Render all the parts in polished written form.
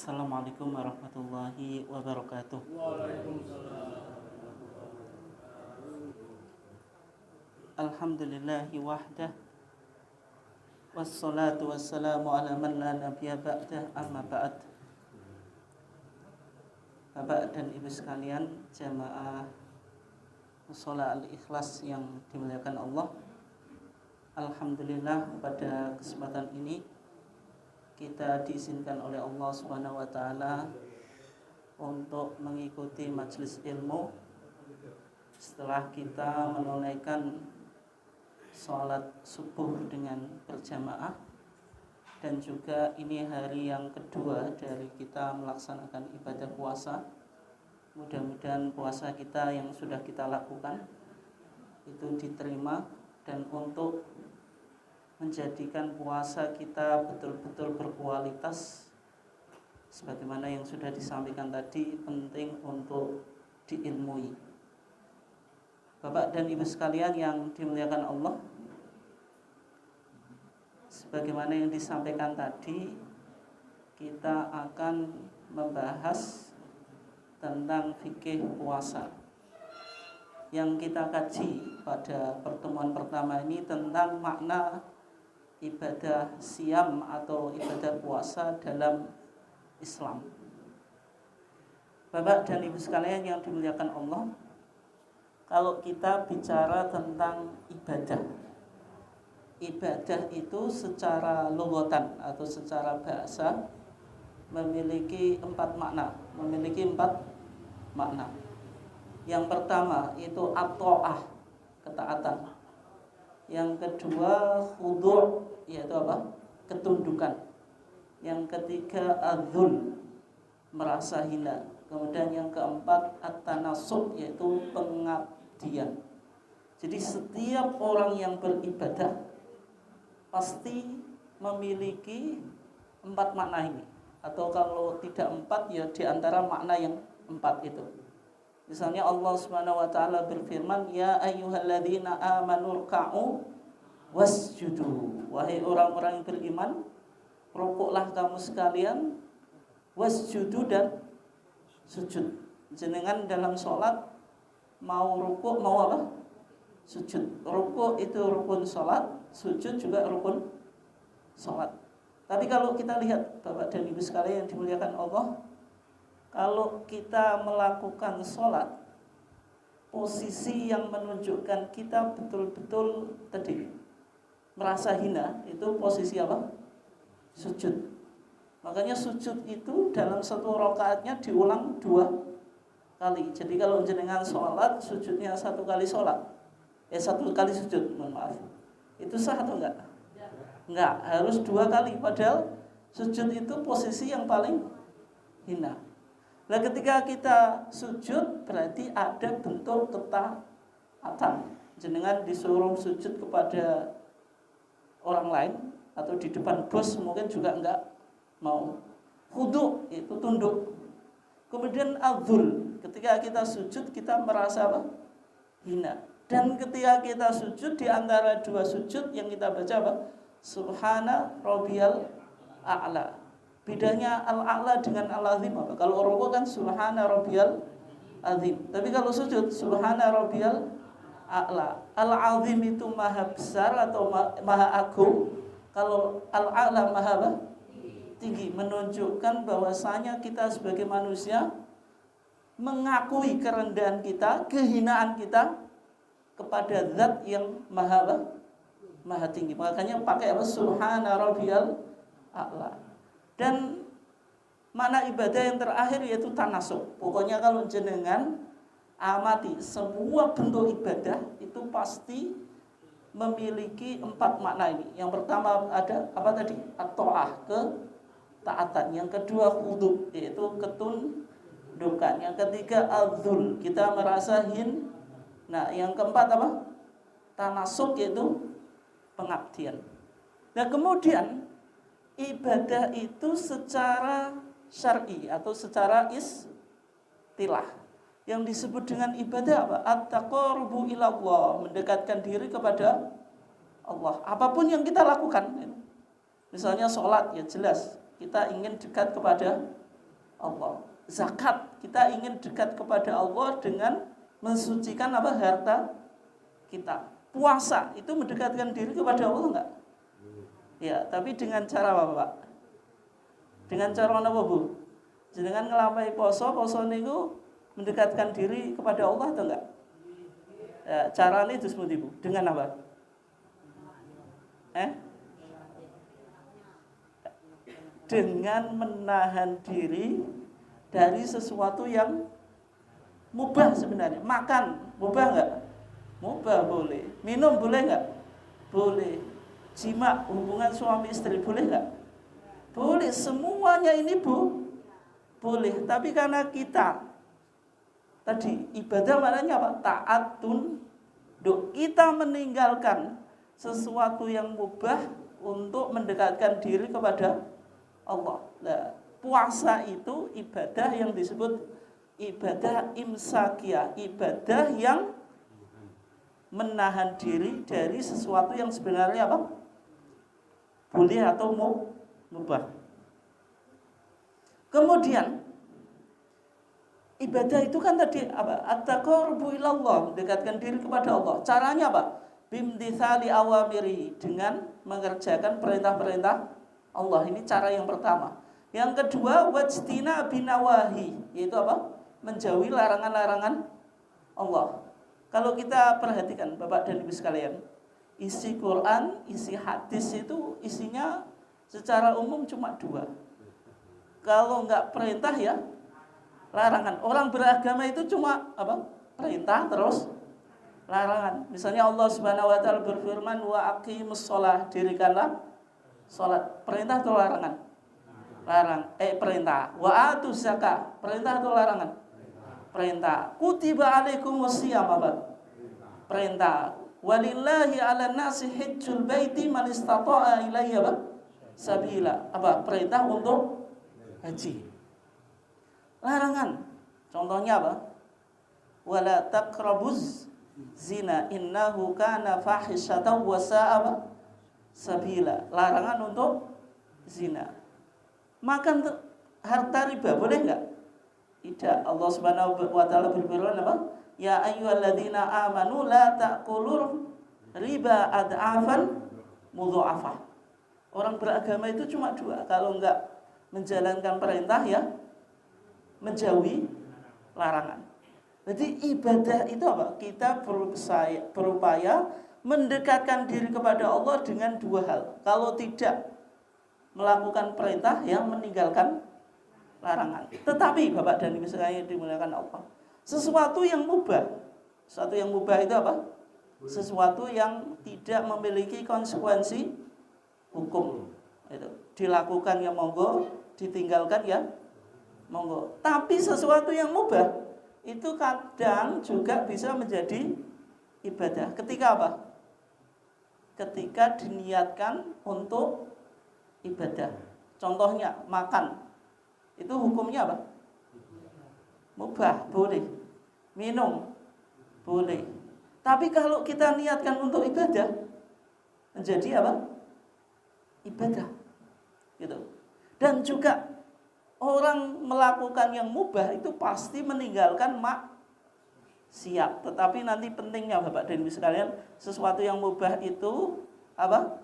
Assalamualaikum warahmatullahi wabarakatuh. Alhamdulillahi wahdah, wassalatu wassalamu ala man la nabiyya ba'dah, amma ba'd. Bapak dan ibu sekalian, jamaah Mushola Al-Ikhlas yang dimuliakan Allah, alhamdulillah pada kesempatan ini kita diizinkan oleh Allah Subhanahu wa taala untuk mengikuti majelis ilmu setelah kita menunaikan sholat subuh dengan berjamaah, dan juga ini hari yang kedua dari kita melaksanakan ibadah puasa. Mudah-mudahan puasa kita yang sudah kita lakukan itu diterima, dan untuk menjadikan puasa kita betul-betul berkualitas, sebagaimana yang sudah disampaikan tadi, penting untuk diilmui. Bapak dan ibu sekalian yang dimuliakan Allah, sebagaimana yang disampaikan tadi, kita akan membahas tentang fikih puasa. Yang kita kaji pada pertemuan pertama ini tentang makna ibadah siam atau ibadah puasa dalam Islam. Bapak dan ibu sekalian yang dimuliakan Allah, kalau kita bicara tentang ibadah itu secara lughatan atau secara bahasa memiliki empat makna. Yang pertama itu at-ta'ah, ketaatan. Yang kedua khudu', yaitu apa? Ketundukan. Yang ketiga adzul, merasa hina. Kemudian yang keempat at-tanassub, yaitu pengabdian. Jadi setiap orang yang beribadah pasti memiliki empat makna ini, atau kalau tidak empat ya di antara makna yang empat itu. Misalnya Allah Subhanahu wa taala berfirman, ya ayyuhalladzina amanu ruk'u wasjudu. Wahai orang-orang yang beriman, rukuklah kamu sekalian, wasjudu, dan sujud. Jenengan dalam sholat mau rukuk mau apa? Sujud. Rukuk itu rukun sholat, sujud juga rukun sholat. Tapi kalau kita lihat Bapak dan Ibu sekalian yang dimuliakan Allah, kalau kita melakukan sholat, posisi yang menunjukkan kita betul-betul tadi merasa hina, itu posisi apa? Sujud. Makanya sujud itu dalam satu rakaatnya diulang 2 kali. Jadi kalau jenengan sholat, sujudnya 1 kali sholat, 1 kali sujud, mohon maaf, itu sah atau enggak? Enggak, harus 2 kali. Padahal sujud itu posisi yang paling hina. Nah, ketika kita sujud berarti ada bentuk ketaatan. Jenengan disuruh sujud kepada orang lain atau di depan bos mungkin juga enggak mau. Khudu' itu tunduk. Kemudian adzul, ketika kita sujud kita merasa apa? Hina. Dan ketika kita sujud, di antara 2 sujud yang kita baca apa? Subhana rabbiyal a'la. Bedanya al-a'la dengan al-azim apa? Kalau rukuk kan subhana rabbiyal azim. Tapi kalau sujud subhana rabbiyal a'la. Al-azim itu maha besar atau maha agung. Kalau al-a'la maha apa? Tinggi. Menunjukkan bahwasanya kita sebagai manusia mengakui kerendahan kita, kehinaan kita kepada zat yang maha apa? Maha tinggi. Makanya pakai apa? Subhana rabbiyal a'la. Dan makna ibadah yang terakhir yaitu tanasuk. Pokoknya kalau jenengan amati semua bentuk ibadah itu pasti memiliki 4 makna ini. Yang pertama ada apa tadi? At-ta'ah, ketaatan. Yang kedua khudu', yaitu ketundukan. Yang ketiga adzul, kita merasa hin. Nah, yang keempat apa? Tanasuk, yaitu pengabdian. Nah, kemudian ibadah itu secara syar'i atau secara istilah yang disebut dengan ibadah apa? At-taqarrubu ilallah, mendekatkan diri kepada Allah. Apapun yang kita lakukan, misalnya sholat, ya jelas kita ingin dekat kepada Allah. Zakat, kita ingin dekat kepada Allah dengan mensucikan apa? Harta kita. Puasa itu mendekatkan diri kepada Allah enggak? Ya, tapi dengan cara apa, Pak? Dengan cara apa, Bu? Dengan ngelampahi poso niku mendekatkan diri kepada Allah atau enggak? Ya, caranya itu seperti Bu. Dengan apa? Dengan menahan diri dari sesuatu yang mubah sebenarnya. Makan, mubah enggak? Mubah boleh. Minum boleh enggak? Boleh. Jima, hubungan suami istri boleh enggak? Boleh. Semuanya ini boleh. Tapi karena kita tadi ibadah maknanya apa? Taat tunduk. Kita meninggalkan sesuatu yang mubah untuk mendekatkan diri kepada Allah. Nah, puasa itu ibadah yang disebut ibadah imsakiyah, ibadah yang menahan diri dari sesuatu yang sebenarnya apa? Boleh atau mubah. Kemudian ibadah itu kan tadi apa? At-taqarrubu ilallah, mendekatkan diri kepada Allah. Caranya apa? Bimtithali awamiri, dengan mengerjakan perintah-perintah Allah. Ini cara yang pertama. Yang kedua, wajtina binawahi, yaitu apa? Menjauhi larangan-larangan Allah. Kalau kita perhatikan Bapak dan Ibu sekalian, isi Quran, isi hadis itu isinya secara umum cuma dua. Kalau enggak perintah ya larangan. Orang beragama itu cuma apa? Perintah terus larangan. Misalnya Allah Subhanahu wa taala berfirman, wa aqimus shalah, dirikanlah salat. Perintah atau larangan? Perintah. Wa atuz zakah, perintah atau larangan? Perintah. Kutiba alaikumus shiyam, apa? Perintah. Walillahi 'alan nasi hajjul baiti man istata'a ilaihi sabila. Apa? Perintah untuk haji. Larangan. Contohnya apa? Wala taqrabuz zina innahu kana fahisyatan wa sa'a sabila. Larangan untuk zina. Makan harta riba boleh enggak? Tidak. Allah Subhanahu wa taala berfirman apa? Ya ayyuhalladzina amanu la ta'kulur riba ad'afan mudha'afah. Orang beragama itu cuma dua. Kalau enggak menjalankan perintah ya menjauhi larangan. Jadi ibadah itu apa? Kita berupaya mendekatkan diri kepada Allah dengan dua hal. Kalau tidak melakukan perintah, yang meninggalkan larangan. Tetapi Bapak dan Ibu sekalian dimuliakan Allah, sesuatu yang mubah itu apa? Sesuatu yang tidak memiliki konsekuensi hukum. Itu dilakukan ya monggo, ditinggalkan ya monggo. Tapi sesuatu yang mubah itu kadang juga bisa menjadi ibadah. Ketika apa? Ketika diniatkan untuk ibadah. Contohnya makan. Itu hukumnya apa? Mubah, boleh. Minum, boleh. Tapi kalau kita niatkan untuk ibadah, menjadi apa? Ibadah. Gitu. Dan juga orang melakukan yang mubah itu pasti meninggalkan maksiat. Tetapi nanti pentingnya Bapak dan Ibu sekalian, sesuatu yang mubah itu apa?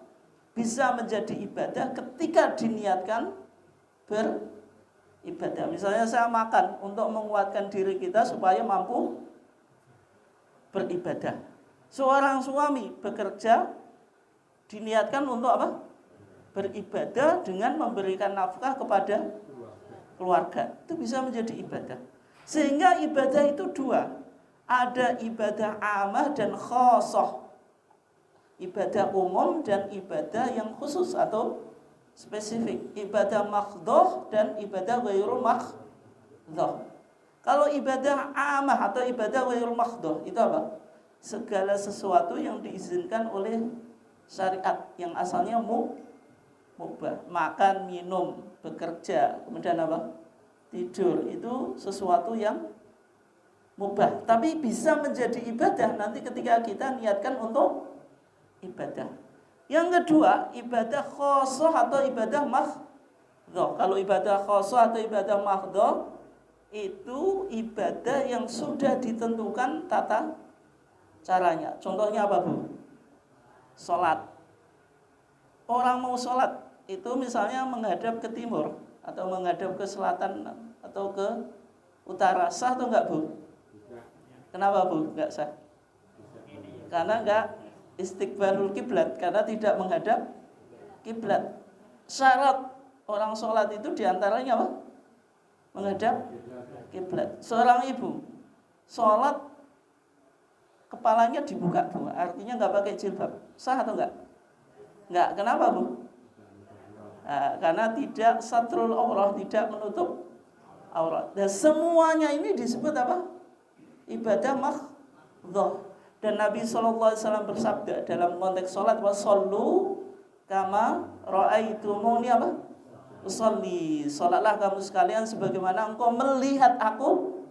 Bisa menjadi ibadah ketika diniatkan beribadah. Misalnya saya makan untuk menguatkan diri kita supaya mampu beribadah. Seorang suami bekerja diniatkan untuk apa? Beribadah dengan memberikan nafkah kepada keluarga. Itu bisa menjadi ibadah. Sehingga ibadah itu dua. Ada ibadah amah dan khosoh. Ibadah umum dan ibadah yang khusus atau spesifik. Ibadah makhdhoh dan ibadah ghairu makhdhoh. Kalau ibadah amah atau ibadah ghairu makhdhoh itu apa? Segala sesuatu yang diizinkan oleh syariat, yang asalnya mubah. Makan, minum, bekerja, kemudian apa? Tidur. Itu sesuatu yang mubah. Tapi bisa menjadi ibadah nanti ketika kita niatkan untuk ibadah. Yang kedua, ibadah khosoh atau ibadah Kalau ibadah khosoh atau ibadah mahdhoh itu ibadah yang sudah ditentukan tata caranya. Contohnya apa, Bu? Sholat. Orang mau sholat itu misalnya menghadap ke timur atau menghadap ke selatan atau ke utara, sah atau enggak, Bu? Kenapa, Bu? Enggak sah. Karena enggak istiqbalul kiblat, karena tidak menghadap kiblat. Syarat orang sholat itu diantaranya apa? Menghadap kiblat. Seorang ibu sholat kepalanya dibuka, Bu, artinya enggak pakai jilbab, sah atau enggak? Enggak. Kenapa, Bu? Nah, karena tidak satrul aurat, tidak menutup aurat. Dan semuanya ini disebut apa? Ibadah mahdhoh. Dan Nabi SAW bersabda dalam konteks sholat, wasallu kama ra'aitumuni apa? Usolli. Sholatlah kamu sekalian sebagaimana engkau melihat aku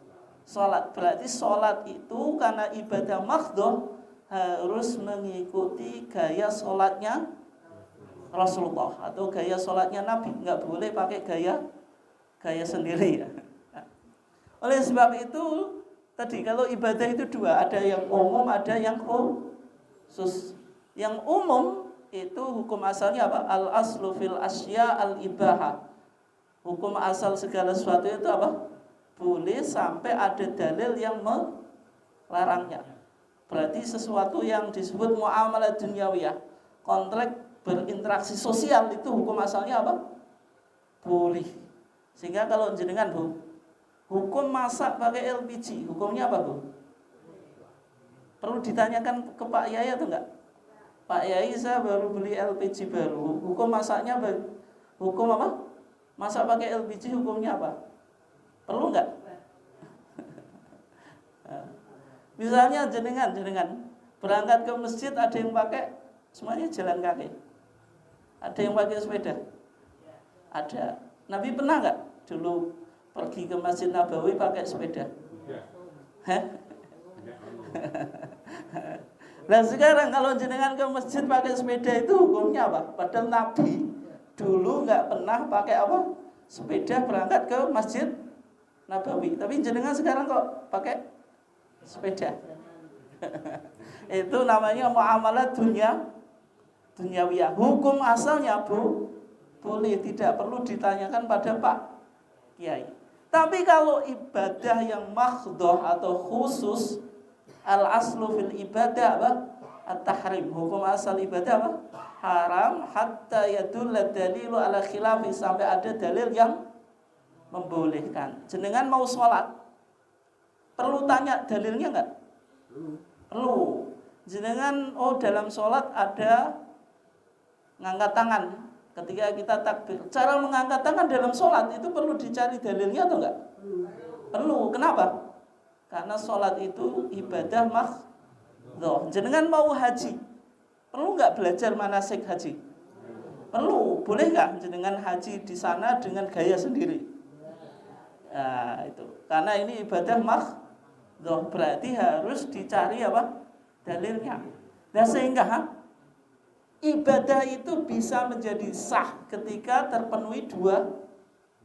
sholat. Berarti sholat itu karena ibadah mahdhoh harus mengikuti gaya sholatnya Rasulullah atau gaya sholatnya Nabi. Nggak boleh pakai gaya sendiri ya. Oleh sebab itu tadi kalau ibadah itu dua, ada yang umum, ada yang khusus. Yang umum itu hukum asalnya apa? Al aslu fil asya al ibaha. Hukum asal segala sesuatu itu apa? Boleh sampai ada dalil yang melarangnya. Berarti sesuatu yang disebut muamalah dunyawiyah, kontrak berinteraksi sosial, itu hukum asalnya apa? Boleh. Sehingga kalau jenengan, Bu, hukum masak pakai LPG, hukumnya apa, Bu? Perlu ditanyakan ke Pak Yai atau enggak? Pak Yai, saya baru beli LPG baru, hukum masaknya hukum apa? Masak pakai LPG hukumnya apa? Perlu enggak? Misalnya jenengan berangkat ke masjid, ada yang pakai semuanya jalan kaki, ada yang pakai sepeda, ada. Nabi pernah enggak dulu pergi ke Masjid Nabawi pakai sepeda? Nah sekarang kalau jenengan ke masjid pakai sepeda itu hukumnya apa? Padahal Nabi dulu nggak pernah pakai apa? Sepeda berangkat ke Masjid Nabawi. Tapi jenengan sekarang kok pakai sepeda? Itu namanya muamalah dunyawiyah. Hukum asalnya, Bu, boleh, tidak perlu ditanyakan pada Pak Kiai. Tapi kalau ibadah yang mahdhoh atau khusus, al aslu fil ibadah apa? At-tahrim. Hukum asal ibadah apa? Haram hatta yadulla dalilu ala khilafi, sampai ada dalil yang membolehkan. Jenengan mau sholat, perlu tanya dalilnya enggak? Perlu. Jenengan dalam sholat ada ngangkat tangan ketika kita takbir. Cara mengangkat tangan dalam sholat itu perlu dicari dalilnya atau enggak? Perlu. Kenapa? Karena sholat itu ibadah mahdhoh. Jenengan mau haji, perlu nggak belajar manasik haji? Perlu. Boleh nggak jenengan haji di sana dengan gaya sendiri? Nah, itu. Karena ini ibadah mahdhoh, berarti harus dicari apa? Dalilnya. Nah, sehingga ibadah itu bisa menjadi sah ketika terpenuhi dua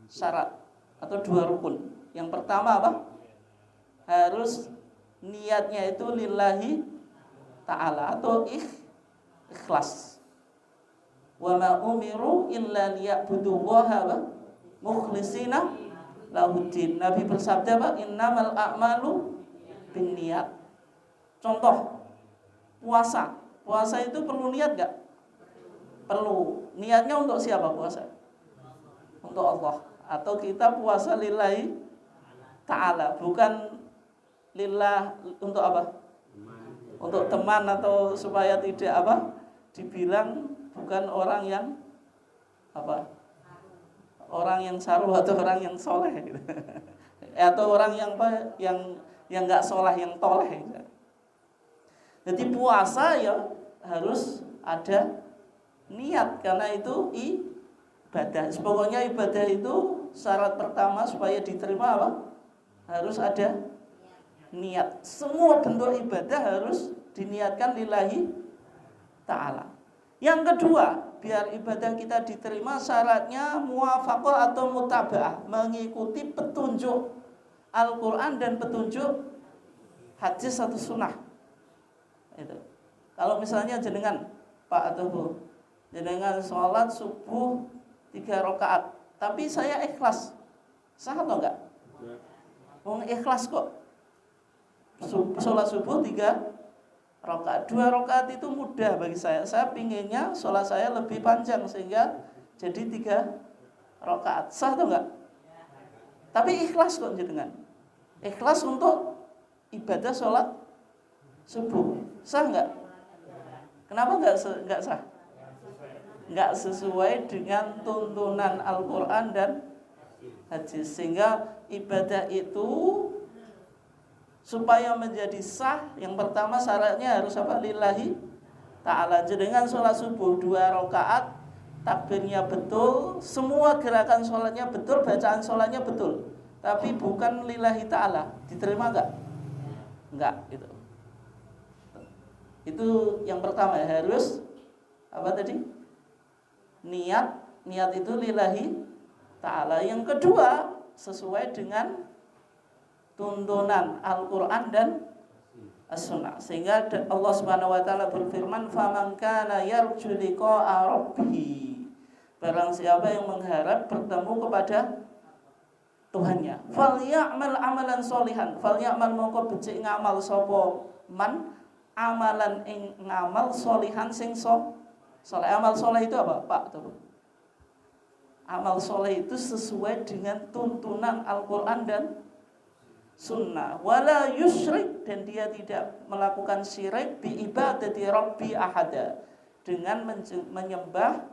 syarat atau dua rukun. Yang pertama apa? Harus niatnya itu lillahi ta'ala atau ikhlas. Wa ma umiru illa liya'budullaha mukhlishina lahuddin. Nabi bersabda, Pak, innamal a'malu binniyat. Contoh, puasa. Puasa itu perlu niat enggak? Perlu. Niatnya untuk siapa puasa? Untuk Allah. Atau kita puasa lillahi ta'ala, bukan lillah untuk apa? Untuk teman atau supaya tidak apa? Dibilang bukan orang yang apa? Orang yang saruh atau orang yang soleh gitu. Atau orang yang apa? Yang enggak soleh, yang toleh gitu. Jadi puasa ya harus ada niat, karena itu ibadah. Pokoknya ibadah itu syarat pertama supaya diterima apa? Harus ada niat. Semua bentuk ibadah harus diniatkan lillahi ta'ala. Yang kedua, biar ibadah kita diterima syaratnya muwafaqah atau mutaba'ah, mengikuti petunjuk Al-Quran dan petunjuk hadis atau sunnah. Itu. Kalau misalnya jenengan Pak atau Bu, jenengan sholat subuh 3 rakaat, tapi saya ikhlas, sah atau enggak? Ikhlas kok. Sholat subuh 3 rakaat, 2 rakaat itu mudah bagi saya. Saya pinginnya sholat saya lebih panjang sehingga jadi 3 rakaat, sah atau enggak? Tapi ikhlas kok jenengan. Ikhlas untuk ibadah sholat subuh, sah enggak? Kenapa enggak sah? Enggak sesuai dengan tuntunan Al-Quran dan hadis. Sehingga ibadah itu supaya menjadi sah, yang pertama syaratnya harus apa? Lillahi ta'ala. Dengan sholat subuh 2 rakaat, takbirnya betul, semua gerakan sholatnya betul, bacaan sholatnya betul, tapi bukan lillahi ta'ala, diterima enggak? Enggak, gitu. Itu yang pertama, harus apa tadi? Niat itu lillahi ta'ala. Yang kedua, sesuai dengan tuntunan Al-Quran dan As-Sunnah. Sehingga Allah Subhanahu wa taala berfirman, "Faman kana yarju liqa'a rabbih." Barang siapa yang mengharap bertemu kepada Tuhannya, falyamal amalan sholihan, falyamal mongko becik ngamal sapa man amalan ing ngamal sholihan sing soleh. Amal soleh itu apa, Pak? Amal soleh itu sesuai dengan tuntunan Al-Quran dan Sunnah. Wala yusyrik, dan dia tidak melakukan syirik bi ibadati rabbi ahada, dengan menyembah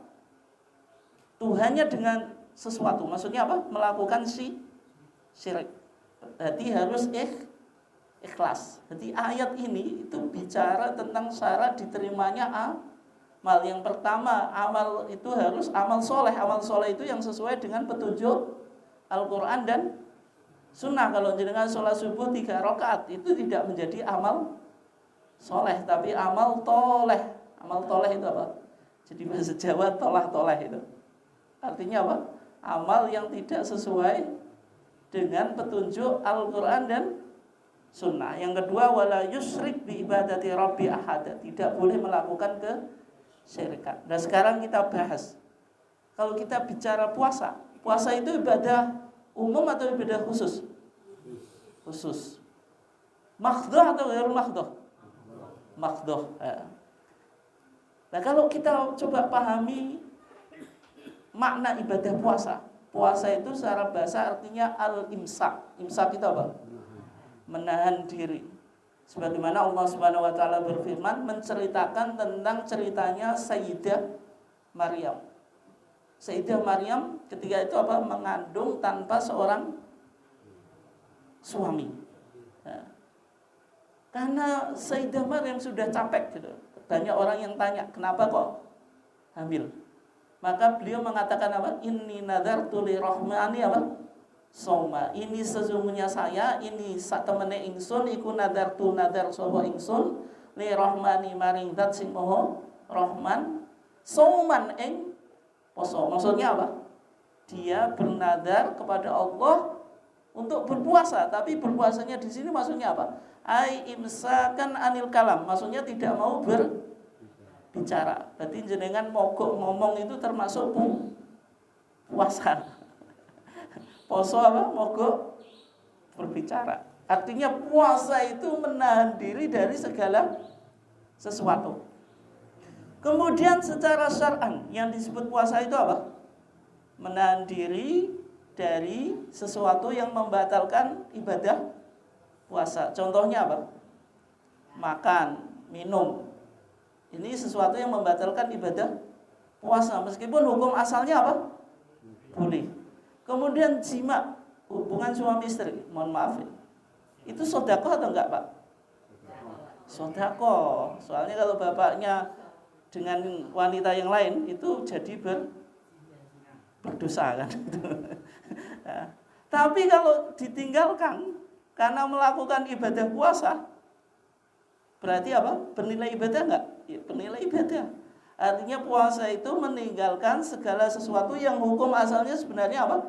Tuhannya dengan sesuatu. Maksudnya apa? Melakukan syirik. Berarti harus ikhlas. Jadi ayat ini itu bicara tentang syarat diterimanya amal. Yang pertama, amal itu harus amal soleh. Amal soleh itu yang sesuai dengan petunjuk Al-Quran dan Sunnah. Kalau jenengan sholat subuh 3 rakaat itu tidak menjadi amal soleh, tapi amal toleh. Amal toleh itu apa? Jadi bahasa Jawa tolah-toleh itu artinya apa? Amal yang tidak sesuai dengan petunjuk Al-Quran dan Sunnah. Yang kedua, wala yusyrik bi ibadati rabbi ahada, tidak boleh melakukan kesyirikan. Dan sekarang kita bahas, kalau kita bicara puasa itu ibadah umum atau ibadah khusus? Khusus. Makhdoh atau ghair makhdoh? Makhdoh. Nah, kalau kita coba pahami makna ibadah puasa itu secara bahasa artinya al-imsak. Imsak itu apa? Menahan diri. Sebagaimana Allah Subhanahu wa taala berfirman menceritakan tentang ceritanya Sayyidah Maryam. Sayyidah Maryam ketika itu apa? Mengandung tanpa seorang suami. Karena Sayyidah Maryam sudah capek gitu. Banyak orang yang tanya, kenapa kok hamil? Maka beliau mengatakan apa? Inni nadartu lirahmani apa? Soma. Ini sesungguhnya saya, ini sak temene ingsun iku nadar sapa ingsun lirahmani maring zat sing maha rahman soman ing poso. Maksudnya apa? Dia bernadar kepada Allah untuk berpuasa, tapi berpuasanya di sini maksudnya apa? Ai imsakan anil kalam. Maksudnya tidak mau bicara. Berarti jenengan mogok ngomong itu termasuk puasa. Poso apa? Mogok berbicara. Artinya puasa itu menahan diri dari segala sesuatu. Kemudian secara syar'an yang disebut puasa itu apa? Menahan diri dari sesuatu yang membatalkan ibadah puasa. Contohnya apa? Makan, minum. Ini sesuatu yang membatalkan ibadah puasa. Meskipun hukum asalnya apa? Boleh. Kemudian jima, hubungan suami istri. Mohon maaf ya. Itu sedekah atau enggak, Pak? Sedekah. Soalnya kalau bapaknya dengan wanita yang lain itu jadi berdosa kan. Nah, tapi kalau ditinggalkan karena melakukan ibadah puasa, berarti apa? Bernilai ibadah enggak? Ya, bernilai ibadah. Artinya puasa itu meninggalkan segala sesuatu yang hukum asalnya sebenarnya apa?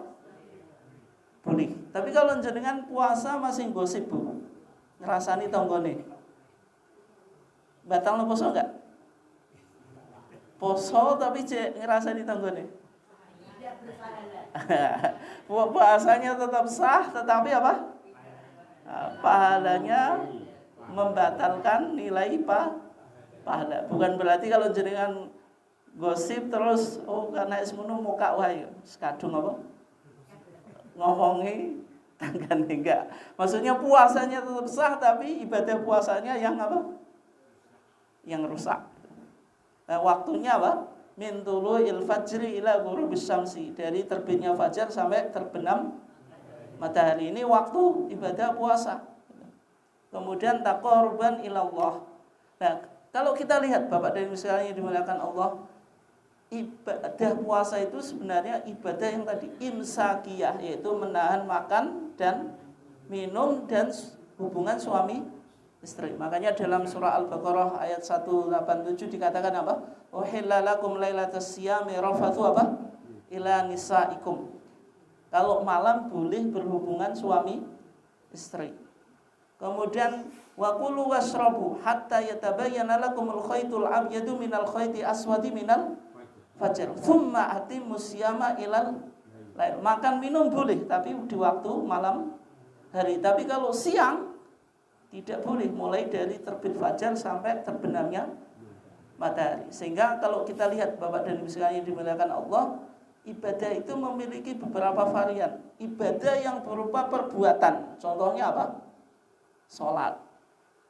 Boleh. Tapi kalau jenengan puasa masih gosip Bu, ngerasani tonggone, batal no poso enggak? Poso tapi ngerasani tonggone. Puasanya tetap sah, tetapi apa? Pahalanya membatalkan nilai pahala. Bukan berarti kalau jenengan gosip terus karena ismunu muka wae sekadung apa? Ngomongi tanggane enggak. Maksudnya puasanya tetap sah tapi ibadah puasanya yang apa? Yang rusak. Nah, waktunya apa? Min tulu'il fajri ila ghurubis syamsi, dari terbitnya fajar sampai terbenam matahari. Ini waktu ibadah puasa. Kemudian taqarruban ilallah. Nah, kalau kita lihat Bapak dan Ibu sekalian yang dimuliakan Allah, ibadah puasa itu sebenarnya ibadah yang tadi imsakiyah, yaitu menahan makan dan minum dan hubungan suami istri. Makanya dalam surah Al-Baqarah ayat 187 dikatakan apa? Uhilla lakum lailatas siyami rafathu apa? Ila nisaikum. Kalau malam boleh berhubungan suami istri. Kemudian wa kulu washrabu hatta yatabayyana lakumul khaytul abyadu minal khayti aswadi minal fajr. Tsumma atimmus siyama ilal lail. Makan minum boleh tapi di waktu malam hari. Tapi kalau siang tidak boleh, mulai dari terbit fajar sampai terbenamnya matahari. Sehingga kalau kita lihat Bapak dan Ibu sekalian yang dimuliakan Allah, ibadah itu memiliki beberapa varian. Ibadah yang berupa perbuatan. Contohnya apa? Sholat,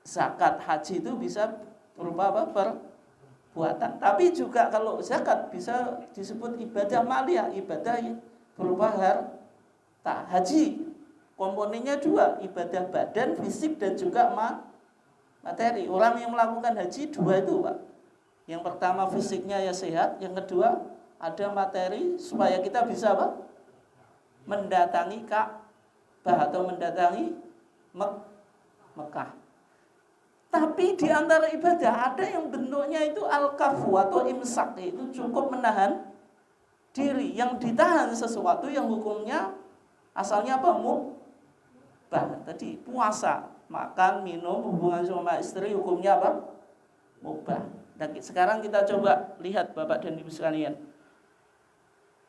zakat, haji itu bisa berupa apa? Perbuatan. Tapi juga kalau zakat bisa disebut ibadah maliyah, ibadah yang berupa harta. Haji komponennya dua, ibadah badan, fisik dan juga materi. Orang yang melakukan haji dua itu Pak. Yang pertama fisiknya ya sehat, yang kedua ada materi supaya kita bisa apa? Mendatangi Ka'bah atau mendatangi Mekah. Tapi di antara ibadah ada yang bentuknya itu al-kafu atau imsak, itu cukup menahan diri, yang ditahan sesuatu yang hukumnya asalnya apa? Mubah. Tadi puasa, makan, minum, hubungan suami istri hukumnya apa? Mubah. Dan sekarang kita coba lihat Bapak dan Ibu sekalian,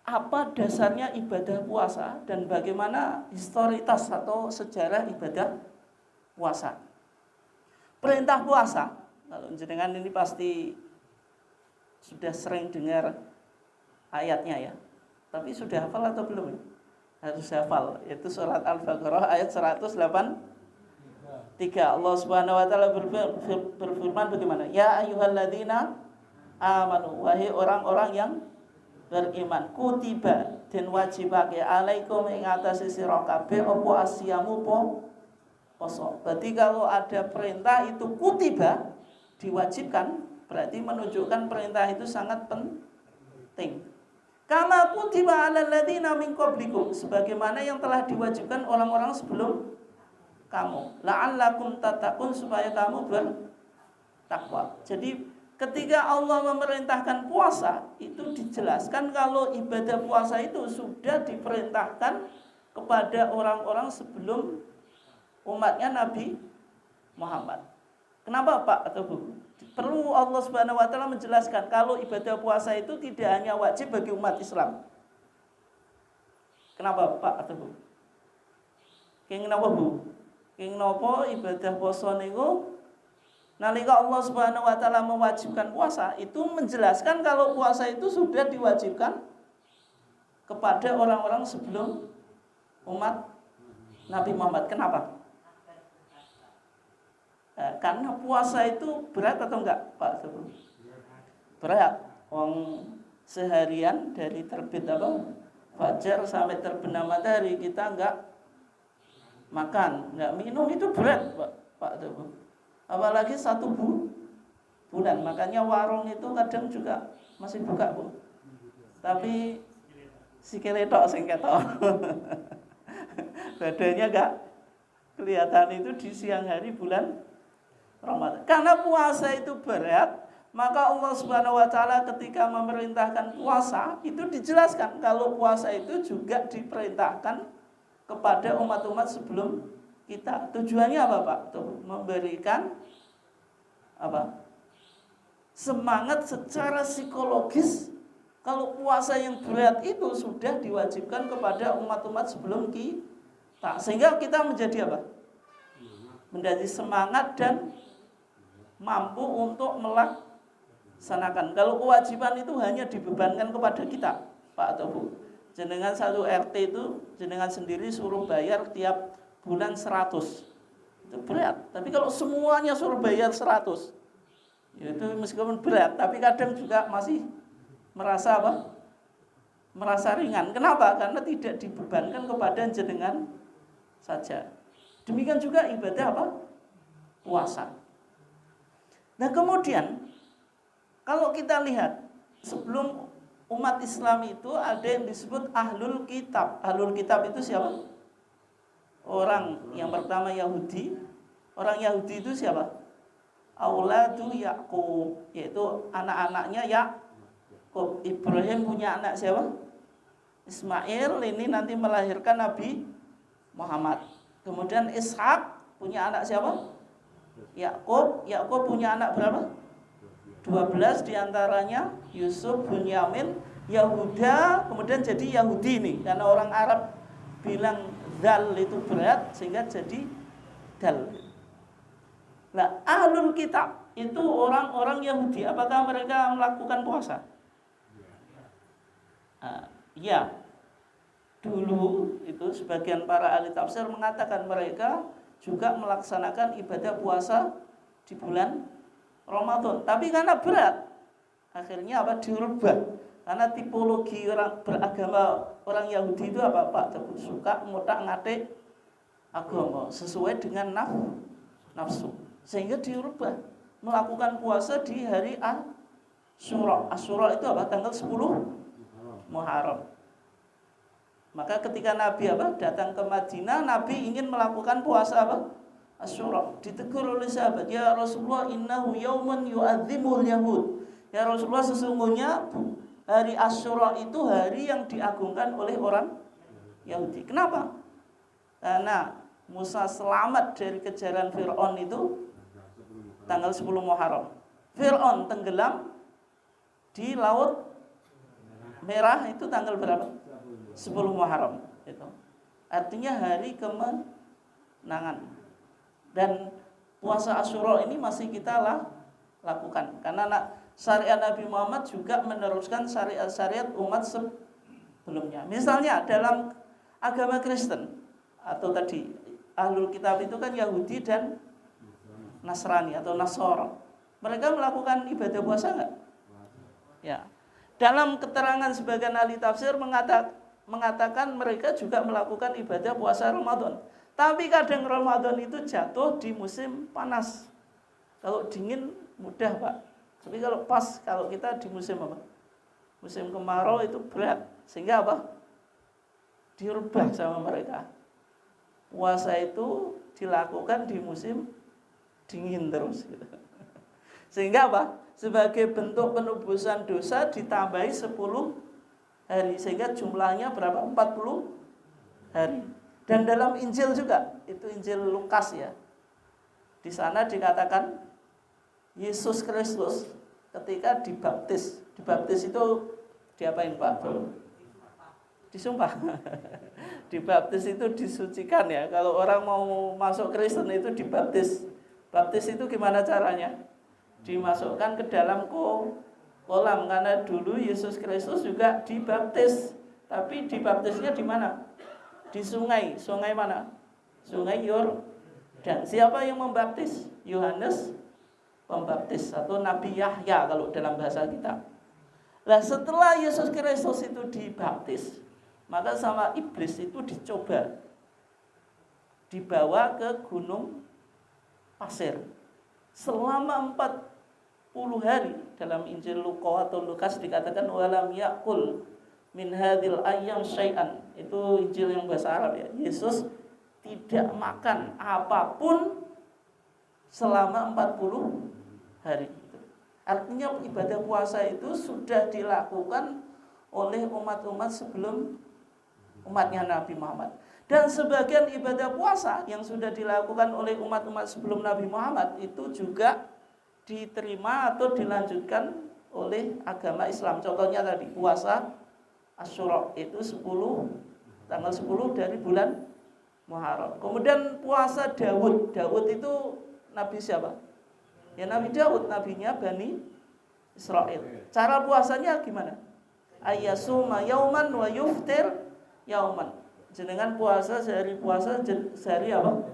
apa dasarnya ibadah puasa dan bagaimana historitas atau sejarah ibadah puasa. Perintah puasa, kalau jenengan ini pasti sudah sering dengar ayatnya ya, tapi sudah hafal atau belum? Harus hafal, yaitu surat Al-Baqarah ayat 108. Allah Subhanahu wa taala berfirman bagaimana? Ya ayyuhalladzina amanu, wahai orang-orang yang beriman, kutiba den wajibake alaikum ing atase sira kabeh apa asyamu poso. Berarti kalau ada perintah itu kutiba, diwajibkan, berarti menunjukkan perintah itu sangat penting. Kama kutiba alal ladzina min qablikum, sebagaimana yang telah diwajibkan orang-orang sebelum kamu, la'allakum tattaqun, supaya kamu bertakwa. Jadi ketika Allah memerintahkan puasa, itu dijelaskan kalau ibadah puasa itu sudah diperintahkan kepada orang-orang sebelum umatnya Nabi Muhammad. Kenapa Pak atau Bu? Perlu Allah Subhanahu wa taala menjelaskan kalau ibadah puasa itu tidak hanya wajib bagi umat Islam. Kenapa Pak atau Bu? Kenapa Bu? Kenapa ibadah puasa niku nalika Allah Subhanahu wa taala mewajibkan puasa itu menjelaskan kalau puasa itu sudah diwajibkan kepada orang-orang sebelum umat Nabi Muhammad. Kenapa? Karena puasa itu berat atau enggak, Pak? Berat. Wong seharian dari terbit fajar sampai terbenam matahari kita enggak makan, enggak minum, itu berat, Pak. Apalagi satu bulan. Makanya warung itu kadang juga masih buka, Bu. Tapi sikile tok sing ketok. Badannya enggak kelihatan itu di siang hari bulan Ramadan. Karena puasa itu berat, Maka Allah Subhanahu wa taala ketika memerintahkan puasa itu dijelaskan kalau puasa itu juga diperintahkan kepada umat-umat sebelum kita. Tujuannya apa, Pak? Tuh, memberikan apa? Semangat secara psikologis kalau puasa yang berat itu sudah diwajibkan kepada umat-umat sebelum kita. Sehingga kita menjadi apa? Menjadi semangat dan mampu untuk melaksanakan. Kalau kewajiban itu hanya dibebankan kepada kita, Pak atau Bu. Jenengan satu RT itu jenengan sendiri suruh bayar tiap bulan 100. Itu berat. Tapi kalau semuanya suruh bayar 100, itu meskipun berat, tapi kadang juga masih merasa apa? Merasa ringan. Kenapa? Karena tidak dibebankan kepada jenengan saja. Demikian juga ibadah apa? Puasa. Nah kemudian kalau kita lihat sebelum umat Islam itu ada yang disebut ahlul kitab. Ahlul kitab itu siapa? Orang yang pertama Yahudi. Orang Yahudi itu siapa? Auladu Yakub, yaitu anak-anaknya Yakub. Ibrahim punya anak siapa? Ismail, ini nanti melahirkan Nabi Muhammad. Kemudian Ishak punya anak siapa? Yakub. Yakub punya anak berapa? 12, diantaranya Yusuf, Bunyamin, Yahuda, kemudian jadi Yahudi nih. Karena orang Arab bilang dal itu berat sehingga jadi dal. Nah, ahlul kitab itu orang-orang Yahudi. Apakah mereka melakukan puasa? Ya. Dulu itu sebagian para ahli tafsir mengatakan mereka juga melaksanakan ibadah puasa di bulan Ramadan. Tapi karena berat, akhirnya apa? Dirubah. Karena tipologi orang beragama orang Yahudi itu apa, Pak? Suka ngotak-ngatik agama sesuai dengan nafsu. Sehingga dirubah melakukan puasa di hari Asyura. Asyura itu apa? Tanggal 10 Muharram. Maka ketika Nabi datang ke Madinah, Nabi ingin melakukan puasa Asyura. Ditegur oleh sahabat, "Ya Rasulullah, innahu yauman yu'adzimul yahud." Ya Rasulullah, sesungguhnya hari Asyura itu hari yang diagungkan oleh orang Yahudi. Kenapa? Karena Musa selamat dari kejaran Fir'aun itu tanggal 10 Muharram. Fir'aun tenggelam di Laut Merah itu tanggal berapa? 10 Muharram itu. Artinya hari kemenangan. Dan puasa Asyura ini masih kita lakukan karena syariat Nabi Muhammad juga meneruskan syariat-syariat umat sebelumnya. Misalnya dalam agama Kristen atau tadi ahlul kitab itu kan Yahudi dan Nasrani atau Nasara. Mereka melakukan ibadah puasa enggak? Ya. Dalam keterangan sebagian ahli tafsir mengatakan mereka juga melakukan ibadah puasa Ramadan. Tapi kadang Ramadan itu jatuh di musim panas. Kalau dingin mudah, Pak. Tapi kalau kita di musim apa? Musim kemarau itu berat. Sehingga apa? Dirubah sama mereka. Puasa itu dilakukan di musim dingin terus gitu. Sehingga apa? Sebagai bentuk penebusan dosa ditambahi 10 hari. Sehingga jumlahnya berapa? 40 hari. Dan dalam Injil juga, itu Injil Lukas ya. Di sana dikatakan Yesus Kristus ketika dibaptis. Dibaptis itu diapain, Pak? Disumpah. Dibaptis itu disucikan ya. Kalau orang mau masuk Kristen itu dibaptis. Baptis itu gimana caranya? Dimasukkan ke dalam kolam. Karena dulu Yesus Kristus juga dibaptis. Tapi dibaptisnya di mana? Di sungai. Sungai mana? Sungai Yordan. Siapa yang membaptis? Yohanes Pembaptis atau Nabi Yahya kalau dalam bahasa kita. Nah, setelah Yesus Kristus itu dibaptis, maka sama iblis itu dicoba dibawa ke gunung pasir selama 40 hari. Dalam Injil Lukas atau Lukas dikatakan walam yakul min hadhil ayyam syai'an. Itu Injil yang bahasa Arab ya. Yesus tidak makan apapun selama 40 hari. Artinya ibadah puasa itu sudah dilakukan oleh umat-umat sebelum umatnya Nabi Muhammad. Dan sebagian ibadah puasa yang sudah dilakukan oleh umat-umat sebelum Nabi Muhammad itu juga diterima atau dilanjutkan oleh agama Islam. Contohnya tadi puasa Asyura itu tanggal 10 dari bulan Muharram. Kemudian puasa Daud. Daud itu nabi siapa? Ya Nabi Daud, nabinya Bani Israel. Cara puasanya gimana? Ayyasuma yauman wa yuftir yauman. Jenengan puasa sehari sehari apa?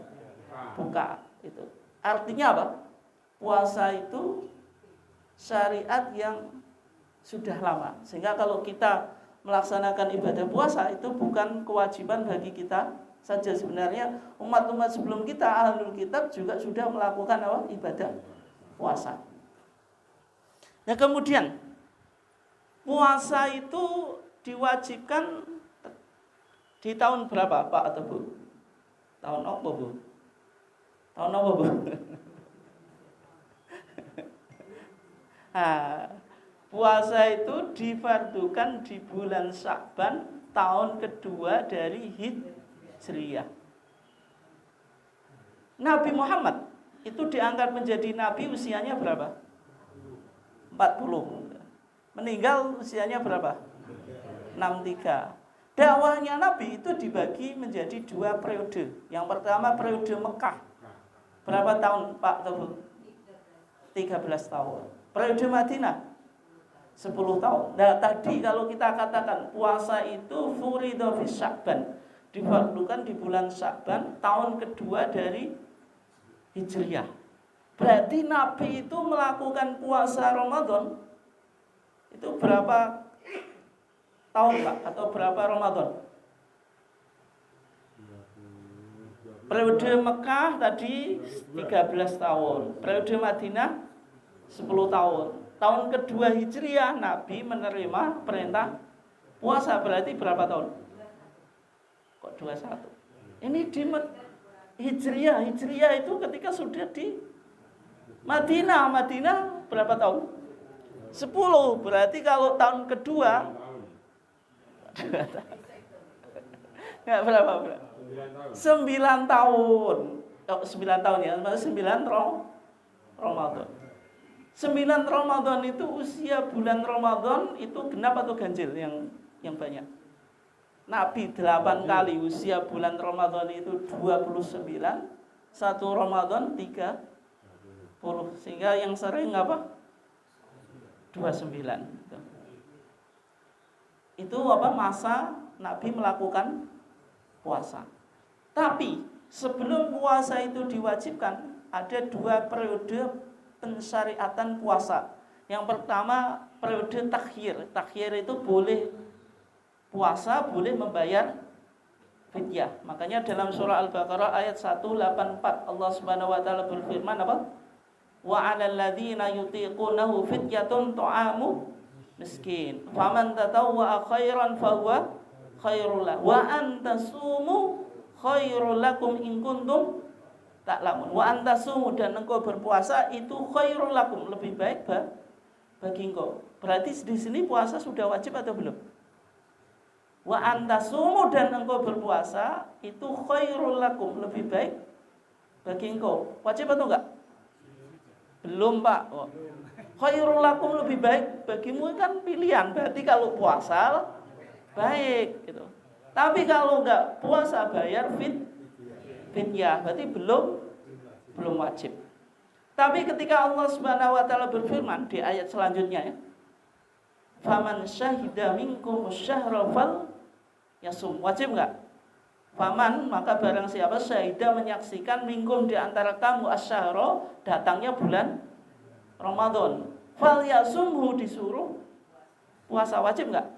Buka. Itu. Artinya apa? Puasa itu syariat yang sudah lama. Sehingga kalau kita melaksanakan ibadah puasa itu bukan kewajiban bagi kita saja. Sebenarnya umat-umat sebelum kita, ahlul kitab juga sudah melakukan apa? Ibadah puasa. Nah kemudian puasa itu diwajibkan di tahun berapa Pak atau Bu? Tahun apa Bu? Tahun apa Bu? Puasa itu difardukan di bulan Sya'ban tahun kedua dari Hijriyah. Nabi Muhammad itu diangkat menjadi nabi usianya berapa? 40. Meninggal usianya berapa? 63. Dakwahnya Nabi itu dibagi menjadi 2 periode. Yang pertama periode Mekah. Berapa tahun Pak Teguh? 13 tahun. Periode Madinah 10 tahun. Nah tadi kalau kita katakan puasa itu furido fi Sya'ban, difardukan di bulan Sya'ban tahun kedua dari Hijriyah. Berarti Nabi itu melakukan puasa Ramadan itu berapa tahun Pak? Atau berapa Ramadan? Periode Mekah tadi 13 tahun. Periode Madinah 10 tahun. Tahun kedua Hijriyah Nabi menerima perintah puasa, berarti berapa tahun? Kok 21? Ini di Hijriyah. Hijriyah itu ketika sudah di Madinah. Madinah berapa tahun? 10. Berarti kalau tahun kedua enggak berapa? 9 tahun. 9 tahun ya, 9 Ramadan. 9 Ramadan itu usia bulan Ramadan itu genap atau ganjil yang banyak? Nabi 8 kali usia bulan Ramadan itu 29, 1 Ramadan 30. Sehingga yang sering apa? 29. Itu apa? Masa Nabi melakukan puasa. Tapi sebelum puasa itu diwajibkan, ada 2 periode pensyariatan puasa. Yang pertama periode takhir. Takhir itu boleh puasa, boleh membayar fidyah. Makanya dalam surah Al-Baqarah ayat 184 Allah Subhanahu wa taala berfirman apa? Wa 'alal ladzina yutiqunahu fidyatun ta'amu miskin. Faman tatawwa khairan fahuwa khairul lahu wa antasumu khairul lakum in kuntum ta'lamun. Wa antasumu, dan engkau berpuasa itu khairul lakum, lebih baik bagi engkau. Berarti di sini puasa sudah wajib atau belum? Wa antasumu, dan engkau berpuasa itu khairul lakum, lebih baik bagi engkau. Wajib atau enggak? Belum Pak. Oh. Khairul lakum, lebih baik bagimu kan pilihan. Berarti kalau puasa baik gitu. Tapi kalau enggak puasa bayar fidyah, berarti belum wajib. Tapi ketika Allah Subhanahu wa taala berfirman di ayat selanjutnya ya. Faman syahida minkum syahra fal yasum. Wajib enggak? Faman, maka barang siapa syahida menyaksikan minkum di antara kamu asyhara, datangnya bulan Ramadan. Fal yasumhu, disuruh puasa. Wajib enggak?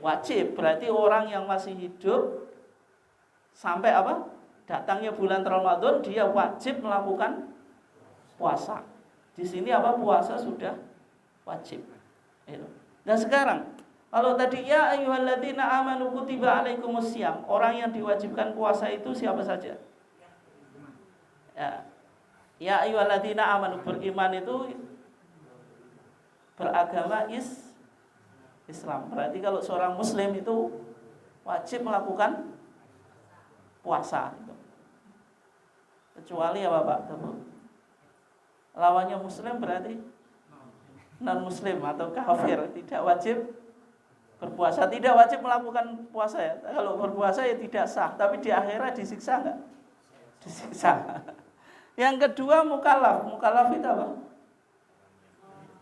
Wajib. Berarti orang yang masih hidup sampai apa? Datangnya bulan Ramadan, dia wajib melakukan puasa. Di sini apa? Puasa sudah wajib. Nah sekarang, kalau tadi ya ayyuhalladzina amanu kutiba alaikumusiyam, orang yang diwajibkan puasa itu siapa saja? Ya ayyuhalladzina amanu, beriman itu beragama Islam. Berarti kalau seorang muslim itu wajib melakukan puasa gitu. Kecuali apa Pak? Lawannya muslim berarti non muslim atau kafir, tidak wajib berpuasa, tidak wajib melakukan puasa ya. Kalau berpuasa ya tidak sah, tapi di akhirat disiksa enggak? Disiksa. Yang kedua mukallaf. Mukallaf itu apa?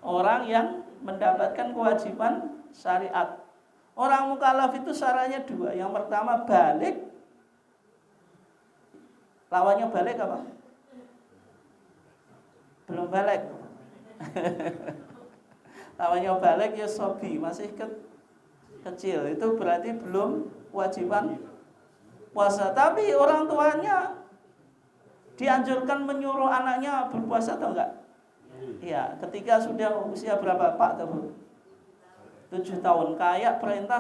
Orang yang mendapatkan kewajiban syariat. Orang mukallaf itu syaratnya dua. Yang pertama balik. Lawannya balik apa? Belum balik. Lawannya balik ya sobi, masih kecil. Itu berarti belum kewajiban puasa. Tapi orang tuanya dianjurkan menyuruh anaknya berpuasa atau enggak? Iya, ketika sudah usia berapa Pak? 7 tahun. Kayak perintah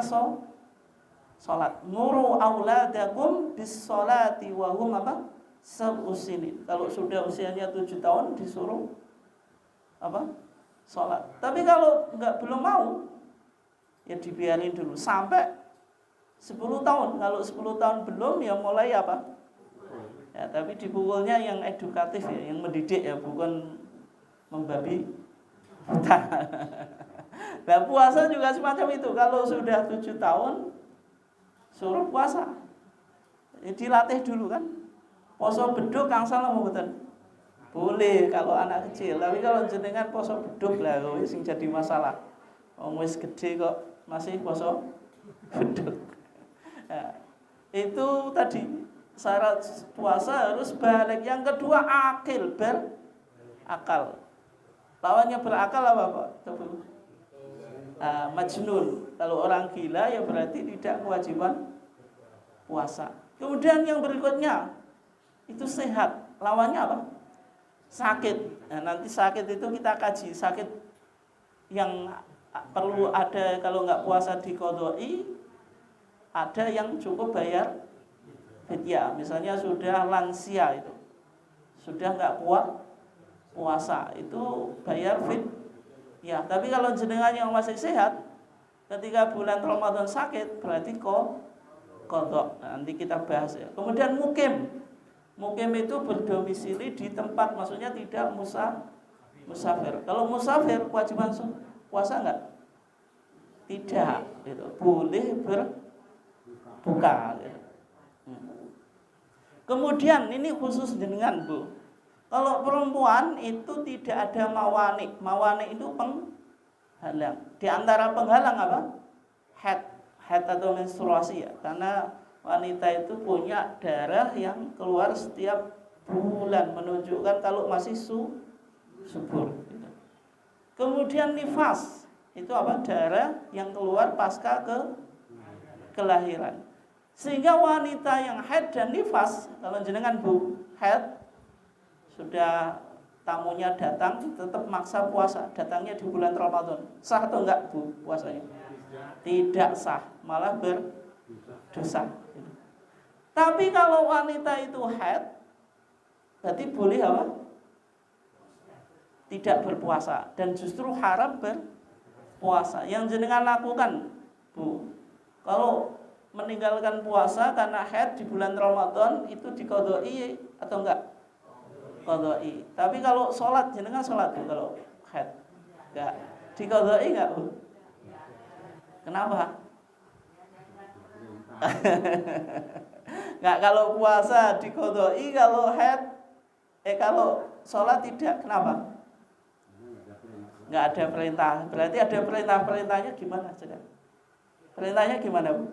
sholat. Muru auladakum bis sholati wa hum apa? Sab'usinin. Kalau sudah usianya 7 tahun disuruh apa? Sholat. Tapi kalau belum mau, ya dibiarin dulu sampai 10 tahun. Kalau 10 tahun belum, ya mulai apa? Ya, tapi dipukulnya yang edukatif ya, yang mendidik ya, bukan membabi buta. Nah, puasa juga semacam itu. Kalau sudah 7 tahun suruh puasa. Ya, dilatih dulu kan. Poso beduk kang salah mboten. Boleh kalau anak kecil, tapi kalau jenengan poso beduk lah sing jadi masalah. Wong wis gede kok masih poso beduk. Ya, itu tadi syarat puasa harus balik. Yang kedua akil, berakal. Lawannya berakal apa Pak? Majnun. Kalau orang gila ya berarti tidak kewajiban puasa. Kemudian yang berikutnya itu sehat. Lawannya apa? Sakit. Nah, nanti sakit itu kita kaji. Sakit yang perlu ada kalau nggak puasa diqodoi, ada yang cukup bayar fidyah. Misalnya sudah lansia itu, sudah nggak kuat puasa, itu bayar fidyah. Tapi kalau jenengan yang masih sehat, ketika bulan Ramadan sakit, berarti qodok. Nanti kita bahas ya. Kemudian mukim itu berdomisili di tempat, maksudnya tidak musafir. Kalau musafir kewajiban puasa nggak? Tidak. Gitu. Boleh berbuka. Gitu. Kemudian ini khusus jenengan Bu. Kalau perempuan itu tidak ada mawani. Mawani itu penghalang. Di antara penghalang apa? Haid atau menstruasi ya. Karena wanita itu punya darah yang keluar setiap bulan, menunjukkan kalau masih subur. Kemudian nifas itu apa? Darah yang keluar pasca kelahiran. Sehingga wanita yang haid dan nifas, kalau jenengan Bu haid, sudah tamunya datang, tetap maksa puasa, datangnya di bulan Ramadan, sah atau enggak Bu puasanya? Tidak sah, malah berdosa. Tapi kalau wanita itu haid, berarti boleh apa? Tidak berpuasa, dan justru haram berpuasa. Yang jenengan lakukan Bu, kalau meninggalkan puasa karena haid di bulan Ramadan itu diqodoi atau enggak? Qodoi. Tapi kalau sholat, jenengan sholat Bu kalau haid? Enggak. Diqodoi enggak Bu? Kenapa? Enggak, kalau puasa diqodoi, kalau haid kalau sholat tidak. Kenapa? Enggak ada perintah. Berarti ada perintahnya gimana? Perintahnya gimana Bu?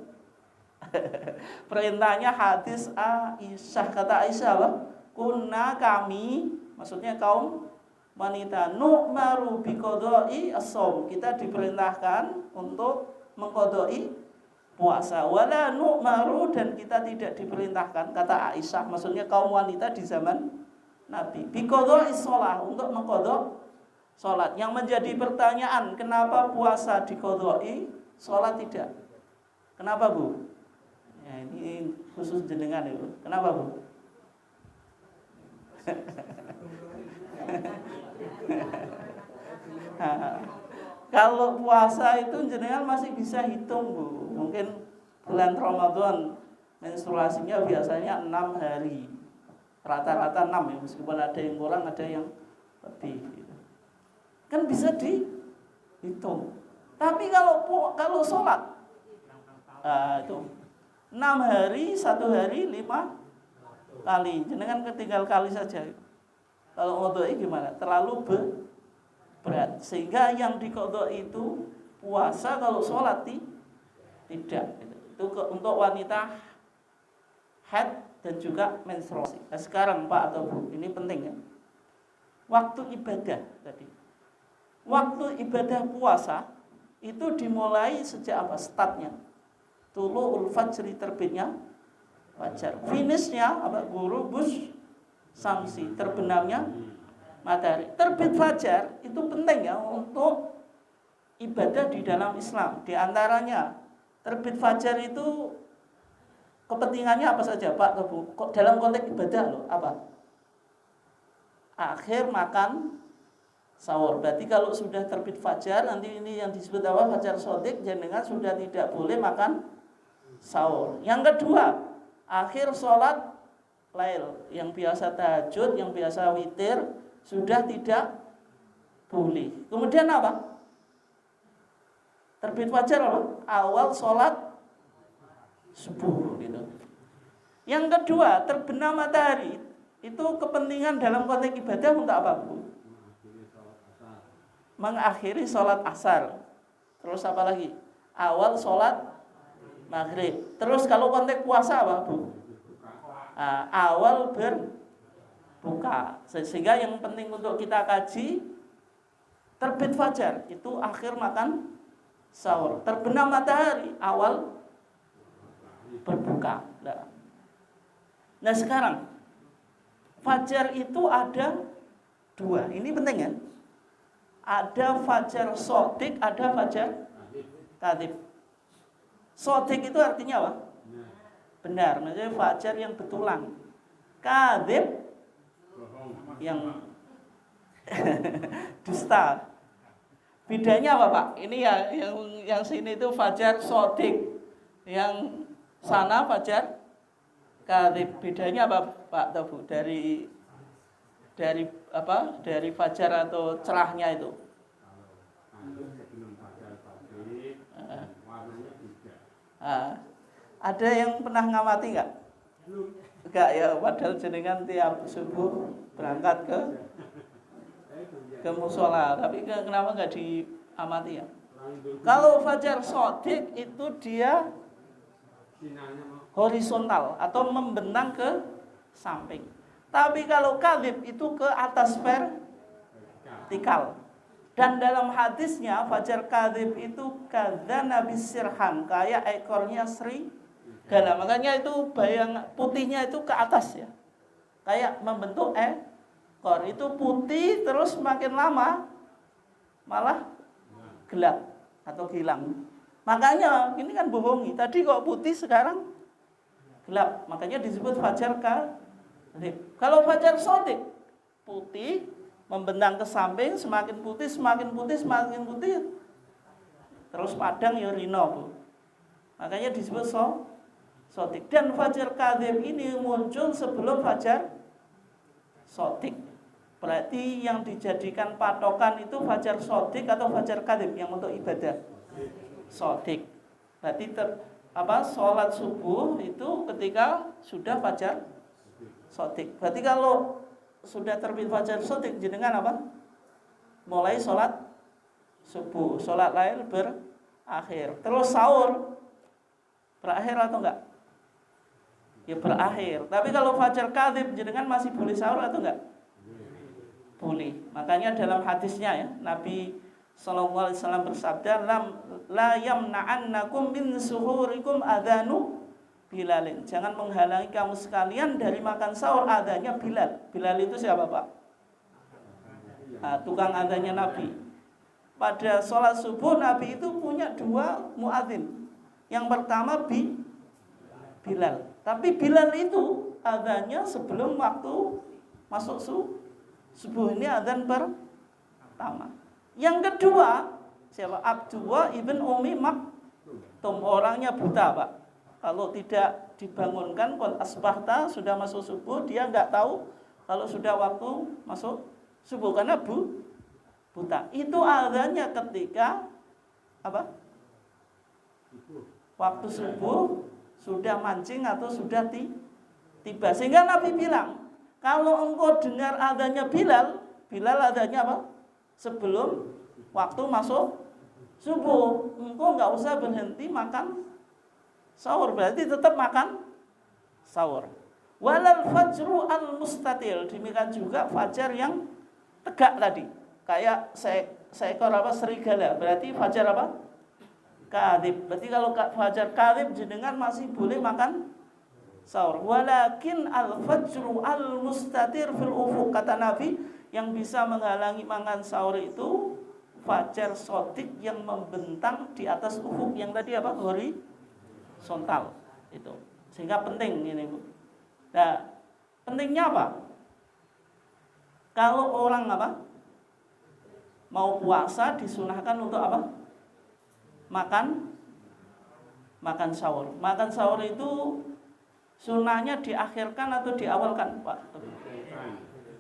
Perintahnya hadis Aisyah. Kata Aisyah apa? Kunna kami, maksudnya kaum wanita, nu'maru biqodoi as-shaum. Kita diperintahkan untuk mengqodoi puasa. Wala nu'maru, dan kita tidak diperintahkan, kata Aisyah, maksudnya kaum wanita di zaman Nabi, biqodoi sholat, untuk mengqodok sholat. Yang menjadi pertanyaan, kenapa puasa diqodoi, sholat tidak? Kenapa Bu? Ya, ini khusus jenengan itu. Kenapa Bu? Kalau puasa itu jenengan masih bisa hitung, Bu. Mungkin bulan Ramadan menstruasinya biasanya 6 hari. Rata-rata 6 ya, meskipun ada yang kurang, ada yang lebih gitu. Kan bisa dihitung. Tapi kalau sholat itu 6 hari, 1 hari 5 kali. Jenengan tinggal kali saja. Kalau ngodoi gimana? Terlalu berat. Sehingga yang dikodok itu puasa, kalau sholat tidak. Itu untuk wanita haid dan juga menstruasi. Nah, sekarang Pak atau Bu, ini penting ya. Waktu ibadah tadi. Waktu ibadah puasa itu dimulai sejak apa? Startnya. Tulu'ul fajri, terbitnya fajar. Finishnya apa? Ghurubus samsi, terbenamnya matahari. Terbit fajar itu penting ya untuk ibadah di dalam Islam. Di antaranya terbit fajar itu kepentingannya apa saja, Pak? Dalam konteks ibadah loh, apa? Akhir makan sahur. Berarti kalau sudah terbit fajar, nanti ini yang disebut apa? Fajar sodik, jenengan sudah tidak boleh makan sahur. Yang kedua, akhir sholat lail, yang biasa tahajud, yang biasa witir, sudah tidak boleh. Kemudian apa? Terbit fajar apa? Awal sholat subuh gitu. Yang kedua, terbenam matahari. Itu kepentingan dalam konteks ibadah untuk apa, Bu? Mengakhiri sholat asar. Terus apa lagi? Awal sholat maghrib. Terus kalau konteks puasa apa, Bu? Awal berbuka. Sehingga yang penting untuk kita kaji, terbit fajar itu akhir makan sahur. Terbenam matahari awal berbuka. Nah sekarang fajar itu ada 2. Ini penting ya. Ada fajar sodik, ada fajar kadhib. Sodik itu artinya apa? Benar, maksudnya fajar yang betulan. Kadhib yang dusta. Bedanya apa, Pak? Ini ya yang sini itu fajar sodik, yang sana fajar kadhib. Bedanya apa, Pak Tobu? Dari apa? Dari fajar atau cerahnya itu? Ada yang pernah ngamati nggak? Enggak ya, padahal jenengan tiap subuh berangkat ke musola, tapi kenapa nggak diamati ya? Kalau fajar sodik itu dia horizontal atau membentang ke samping. Tapi kalau kadhib itu ke atas vertikal. Dan dalam hadisnya fajar kadhib itu kadzana bisirham, kayak ekornya serigala. Makanya itu putihnya itu ke atas ya. Kayak membentuk ekor. Itu putih terus makin lama malah gelap atau hilang. Makanya ini kan bohongi. Tadi kok putih sekarang gelap. Makanya disebut fajar kadhib. Kalau fajar sodik putih membentang ke samping, semakin putih, semakin putih, semakin putih, terus padang yurino, Bu. Makanya disebut sodik. Dan fajar kadhib ini muncul sebelum fajar sodik. Berarti yang dijadikan patokan itu fajar sodik atau fajar kadhib yang untuk ibadah sodik. Berarti sholat subuh itu ketika sudah fajar sodik. Berarti kalau sudah terbit fajar sodik, jenengan apa? Mulai sholat subuh, sholat lail berakhir. Terus sahur berakhir atau enggak? Ya berakhir. Tapi kalau fajar kadhib, jenengan masih boleh sahur atau enggak? Boleh. Makanya dalam hadisnya ya, Nabi sallallahu alaihi wasallam bersabda, la yamna'annakum min suhurikum adanu Bilalin. Jangan menghalangi kamu sekalian dari makan sahur adanya Bilal. Bilal itu siapa, Pak? Tukang adanya Nabi. Pada sholat subuh Nabi itu punya 2 muadzin. Yang pertama Bilal. Tapi Bilal itu adanya sebelum waktu masuk subuh. Ini adzan pertama. Yang kedua siapa? Abdullah ibn Umi Maktum, orangnya buta Pak. Kalau tidak dibangunkan qad asbahta, sudah masuk subuh, dia nggak tahu kalau sudah waktu masuk subuh karena buta. Itu azannya ketika apa? Waktu subuh sudah mancing atau sudah tiba. Sehingga Nabi bilang, kalau engkau dengar azannya Bilal azannya apa? Sebelum waktu masuk subuh, engkau nggak usah berhenti makan sahur, berarti tetap makan sahur. Walal fajru al mustatil, demikian juga fajar yang tegak tadi, kayak seekor apa serigala, berarti fajar apa? Kadhib. Berarti kalau fajar kadhib jenengan masih boleh makan sahur. Walakin al fajru al mustatir fil ufuq, kata Nabi, yang bisa menghalangi makan sahur itu fajar sodik yang membentang di atas ufuk yang tadi apa? Horizontal itu. Sehingga penting ini, Bu. Nah, pentingnya apa? Kalau orang apa? Mau puasa disunahkan untuk apa? Makan sahur. Makan sahur itu sunahnya diakhirkan atau diawalkan, Pak Tebu?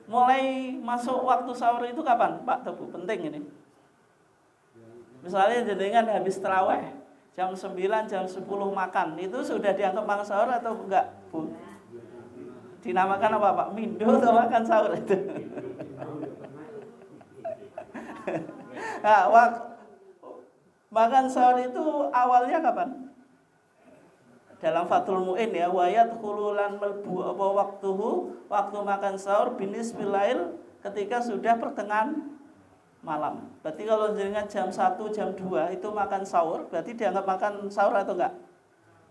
Mulai masuk waktu sahur itu kapan, Pak Tebu? Penting ini. Misalnya jenengan habis tarawih jam 9, jam 10 makan, itu sudah dianggap makan sahur atau enggak, Bu? Dinamakan apa, Pak? Mindo atau makan sahur itu? Nah, makan sahur itu awalnya kapan? Dalam Fathul Mu'in ya, wayat khululan melbu apa waktu makan sahur binis bilail, ketika sudah pertengahan malam. Berarti kalau jenengan jam 1, jam 2 itu makan sahur, berarti dianggap makan sahur atau enggak?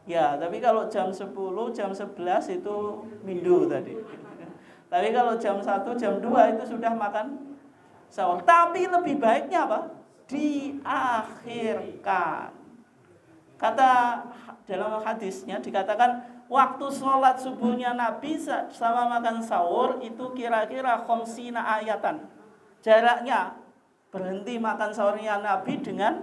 Ya, tapi kalau jam 10, jam 11 itu mindu tadi. Tapi kalau jam 1, jam 2 itu sudah makan sahur. Tapi lebih baiknya apa? Diakhirkan. Kata dalam hadisnya dikatakan waktu sholat subuhnya Nabi sama makan sahur itu kira-kira khamsina ayatan. Jaraknya berhenti makan sahurnya Nabi dengan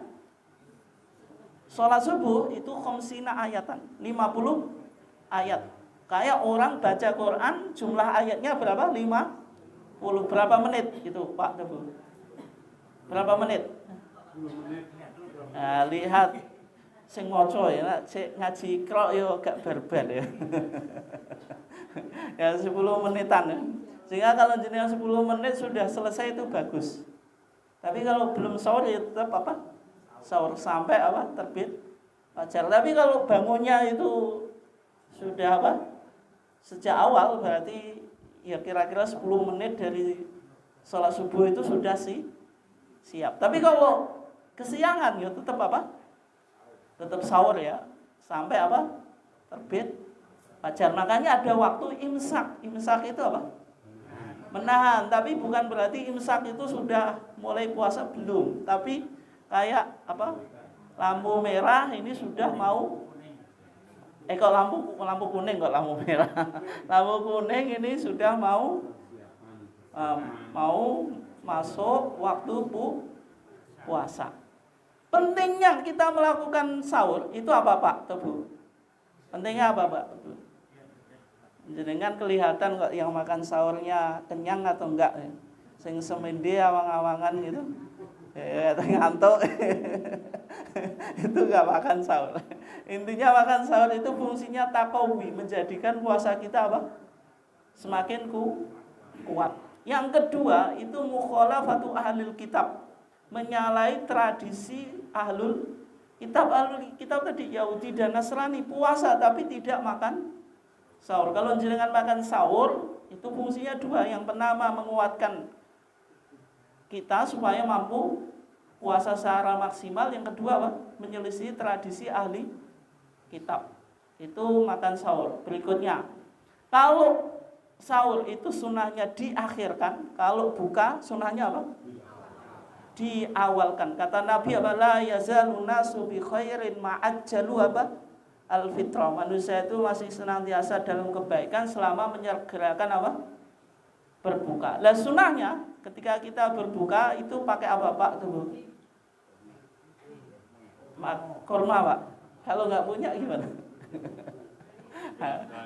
sholat subuh itu khamsina ayatan, 50 ayat. Kayak orang baca Quran jumlah ayatnya berapa? 50. Berapa menit itu, Pak Tebu? Berapa menit? Nah, lihat sing maca ya, sing ngaji Iqra ya gak barbar ya. Ya 10 menitan ya. Sehingga kalau jenengan 10 menit sudah selesai itu bagus. Tapi kalau belum sahur ya tetap apa? Sahur sampai apa? Terbit fajar. Tapi kalau bangunnya itu sudah apa? Sejak awal, berarti ya kira-kira 10 menit dari sholat subuh itu sudah siap. Tapi kalau kesiangan ya tetap apa? Tetap sahur ya, sampai apa? Terbit fajar. Makanya ada waktu imsak. Imsak itu apa? Menahan. Tapi bukan berarti imsak itu sudah mulai puasa, belum. Tapi kayak apa? Lampu merah ini sudah mau kok lampu kuning, kok lampu merah. Lampu kuning ini sudah mau masuk waktu puasa. Pentingnya kita melakukan sahur itu apa, Pak Tebu? Pentingnya apa, Pak Tebu? Jenengan kelihatan kok yang makan sahurnya kenyang atau enggak ya? Sing semende awang-awangan gitu. Ya, ngantuk. Itu enggak makan sahur. Intinya makan sahur itu fungsinya taqawi, menjadikan puasa kita apa? Semakin kuat. Yang kedua itu mukhalafatu ahlil kitab, menyalahi tradisi ahlul kitab. Ahlul kitab tadi Yahudi dan Nasrani puasa tapi tidak makan sahur. Kalau jenengan makan sahur itu fungsinya dua. Yang pertama menguatkan kita supaya mampu puasa secara maksimal. Yang kedua apa? Menyelisih tradisi ahli kitab. Itu makan sahur. Berikutnya, kalau sahur itu sunahnya diakhirkan, kalau buka sunahnya apa? Diawalkan. Kata Nabi apa? La yazalun nasu bi khairin ma'ajjalu apa? Al-fitrah. Manusia itu masih senantiasa dalam kebaikan selama menyegerakan apa? Berbuka. Lah sunahnya ketika kita berbuka itu pakai apa, Pak? Tuh. Kurma Pak. Kalau nggak punya gimana?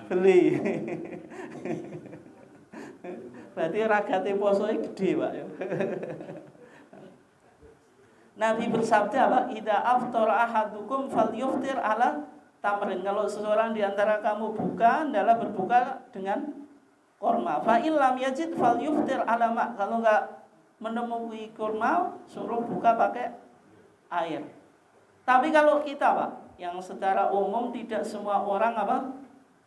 Beli. Berarti ragate posoe gede Pak. Nabi bersabda apa? Idza aftara ahadukum falyuftir ala tamrin. Kalau seseorang di antara kamu buka, adalah berbuka dengan kurma. Fa illam yajid falyuftir ala ma. Kalau enggak menemui kurma, suruh buka pakai air. Tapi kalau kita, Pak, yang secara umum tidak semua orang apa?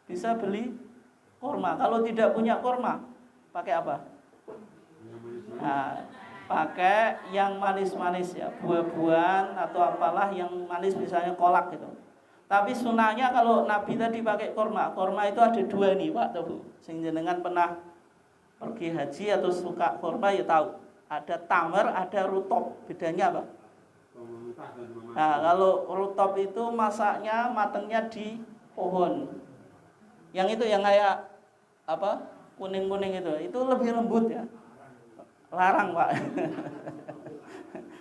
Bisa beli kurma. Kalau tidak punya kurma, pakai apa? Nah, pakai yang manis-manis ya, buah-buahan atau apalah yang manis, misalnya kolak gitu. Tapi sunahnya kalau Nabi tadi pakai kurma. Kurma itu ada dua nih Pak, tuh Bu. Sing jenengan pernah pergi haji atau suka kurma ya tahu. Ada tamar, ada rutop. Bedanya apa? Nah, kalau rutop itu masaknya matangnya di pohon. Yang itu yang kayak apa? Kuning-kuning itu lebih lembut ya. Larang Pak.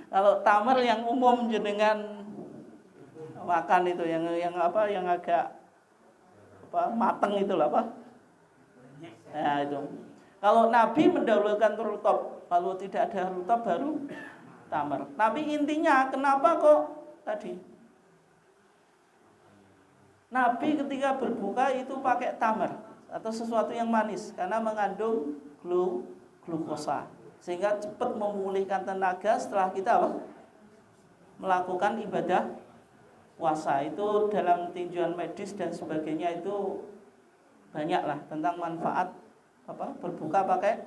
Kalau tamar yang umum jenengan makan itu yang apa? Yang agak apa? Mateng itu lah Pak. Nah, itu. Kalau Nabi mendahulukan rutop, kalau tidak ada rutop baru tamar. Tapi intinya kenapa kok tadi Nabi ketika berbuka itu pakai tamar atau sesuatu yang manis karena mengandung glukosa sehingga cepat memulihkan tenaga setelah kita apa? Melakukan ibadah puasa. Itu dalam tinjauan medis dan sebagainya itu banyaklah tentang manfaat apa? Berbuka pakai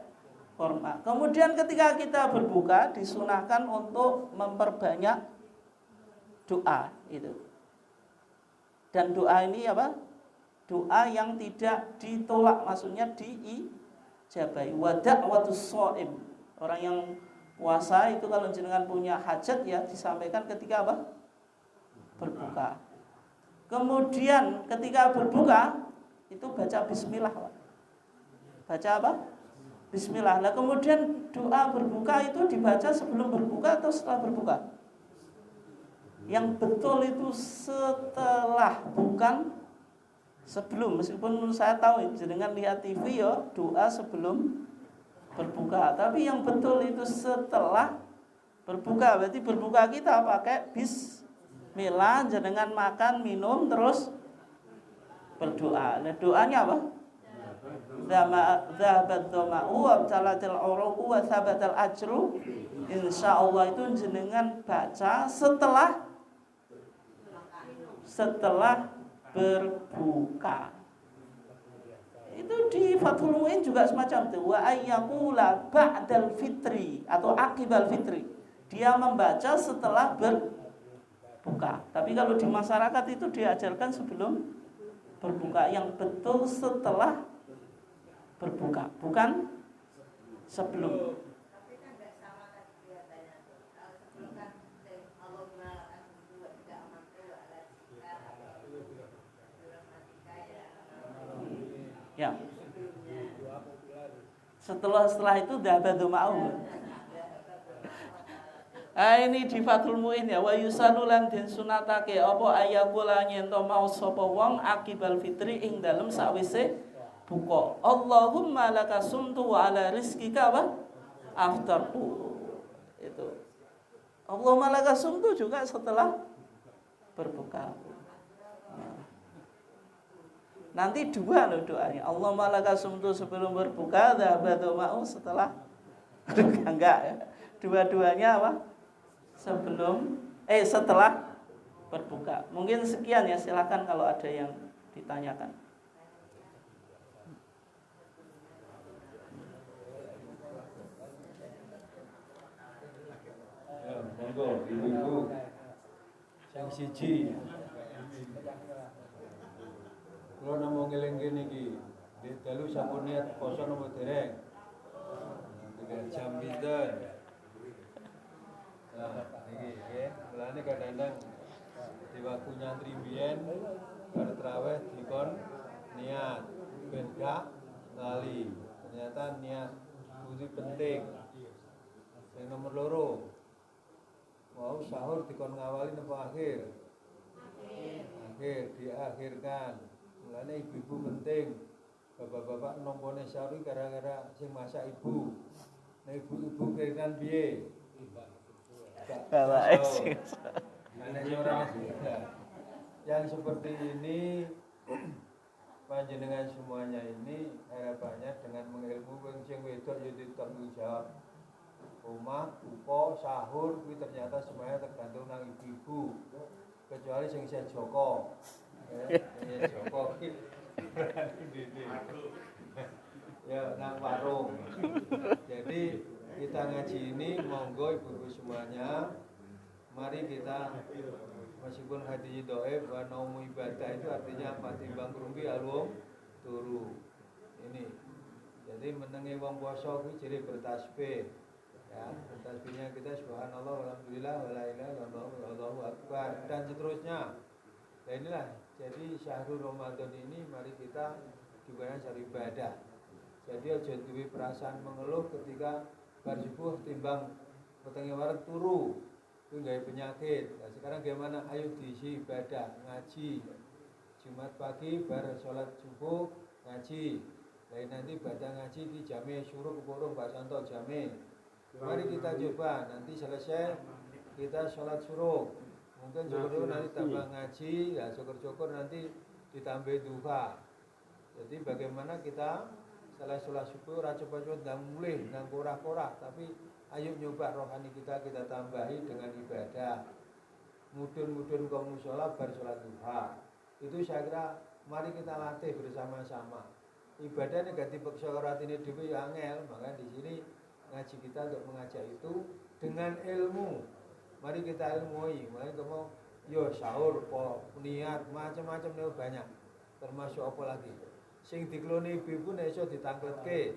kurma. Kemudian ketika kita berbuka disunahkan untuk memperbanyak doa itu. Dan doa ini apa? Doa yang tidak ditolak, maksudnya diijabahi. Wa da'watus shaim. Orang yang puasa itu kalau jenengan punya hajat ya disampaikan ketika apa? Berbuka. Kemudian ketika berbuka itu baca bismillah, Pak. Baca apa? Bismillah. Nah, kemudian doa berbuka itu dibaca sebelum berbuka atau setelah berbuka? Yang betul itu setelah, bukan sebelum. Meskipun saya tahu jenengan lihat TV ya doa sebelum berbuka, tapi yang betul itu setelah berbuka. Berarti berbuka kita pakai bismillah, jenengan makan, minum terus berdoa. Nah, doanya apa? Zahabat dhama'u wa talatil uruqu wa thabatal ajru. Insyaallah itu jenengan baca setelah berbuka. Itu di Fathul Mu'in juga semacam itu. Wa ayyaqula ba'dal fitri atau aqibal fitri. Dia membaca setelah berbuka. Tapi kalau di masyarakat itu diajarkan sebelum berbuka. Yang betul setelah berbuka, bukan sebelum. Ya. Setelah itu dhahabatu ma'u. Ini di Fathul Mu'in ya. Wa yusanu lan den sunatake apa ayakula nyento mau sapa wong akibal fitri ing dalem sakwise buka. Allahumma laka sumtu wa ala rizkika wa aftartu. Itu. Allahumma laka sumtu juga setelah berbuka. Nanti dua loh doanya. Allahumma laka sumtu sebelum berbuka, dhahabatu ma'u setelah berbuka. Enggak ya. Dua-duanya apa? Setelah berbuka. Mungkin sekian ya, silakan kalau ada yang ditanyakan. Monggo, ibu-ibu yang siji. Kalau namung ngeling-ngeling iki, dalu sampun niat poso napa dereng? Dengan jam pinten? Nah, iki nggih, mulane kadang-kadang di waktu nyantri mbiyen bar traweh dikon niat ben gak lali. Ternyata niat kuwi penting. Yang nomor loro, mau sahur dikon ngawali napa akhir? Akhir, diakhirkan. Mulane ibu-ibu penting. Bapak-bapak nombone sahur gara-gara sing masak ibu. Nah ibu-ibu kirinan piye? Bapak yang seperti ini panjenengan semuanya ini harapannya dengan mengilmu sing wedok ya ditanggung jawab rumah, upo, sahur kuwi ternyata semuanya tergantung nang ibu-ibu kecuali sing saya Joko Joko ya nang warung. Jadi kita ngaji ini monggo ibu-ibu semuanya, mari kita meskipun hati doib wa naumu ibadah itu artinya apa? Timbang rumpi alung turu. Ini. Jadi menengi wong poso kuwi jere bertasbih. Ya, bertasbihnya kita subhanallah walhamdulillah wala ilaha illallah wallahu akbar dan seterusnya. Nah inilah jadi syahrul Ramadan ini mari kita diberikan syahrul ibadah. Jadi aja duwe perasaan mengeluh ketika bar subuh timbang wetenge wareg turu. Itu gak penyakit. Nah, sekarang gimana? Ayo diisi ibadah, ngaji. Jumat pagi bar sholat subuh ngaji. Lain nanti baca ngaji di jame suruh keporong Pak Santo jame. Mari kita coba. Nanti selesai kita sholat suruh. Mungkin syukur nanti tambah ngaji, ya syukur-syukur nanti ditambah duha. Jadi bagaimana kita setelah sholat subuh coba-coba dan mulai dan korah-korah, tapi ayo nyoba rohani kita tambahi dengan ibadah. Mudun-mudun ke musola bar sholat duha. Itu saya kira mari kita latih bersama-sama. Ibadah negatif persyarat ini dhewe ya angel, maka di sini ngaji kita untuk mengajak itu dengan ilmu. Mari kita ilmui, mari kamu yo sahur, niat macam-macam nih banyak. Termasuk apa lagi? Sing dikloni ibu nek iso ditangkletke.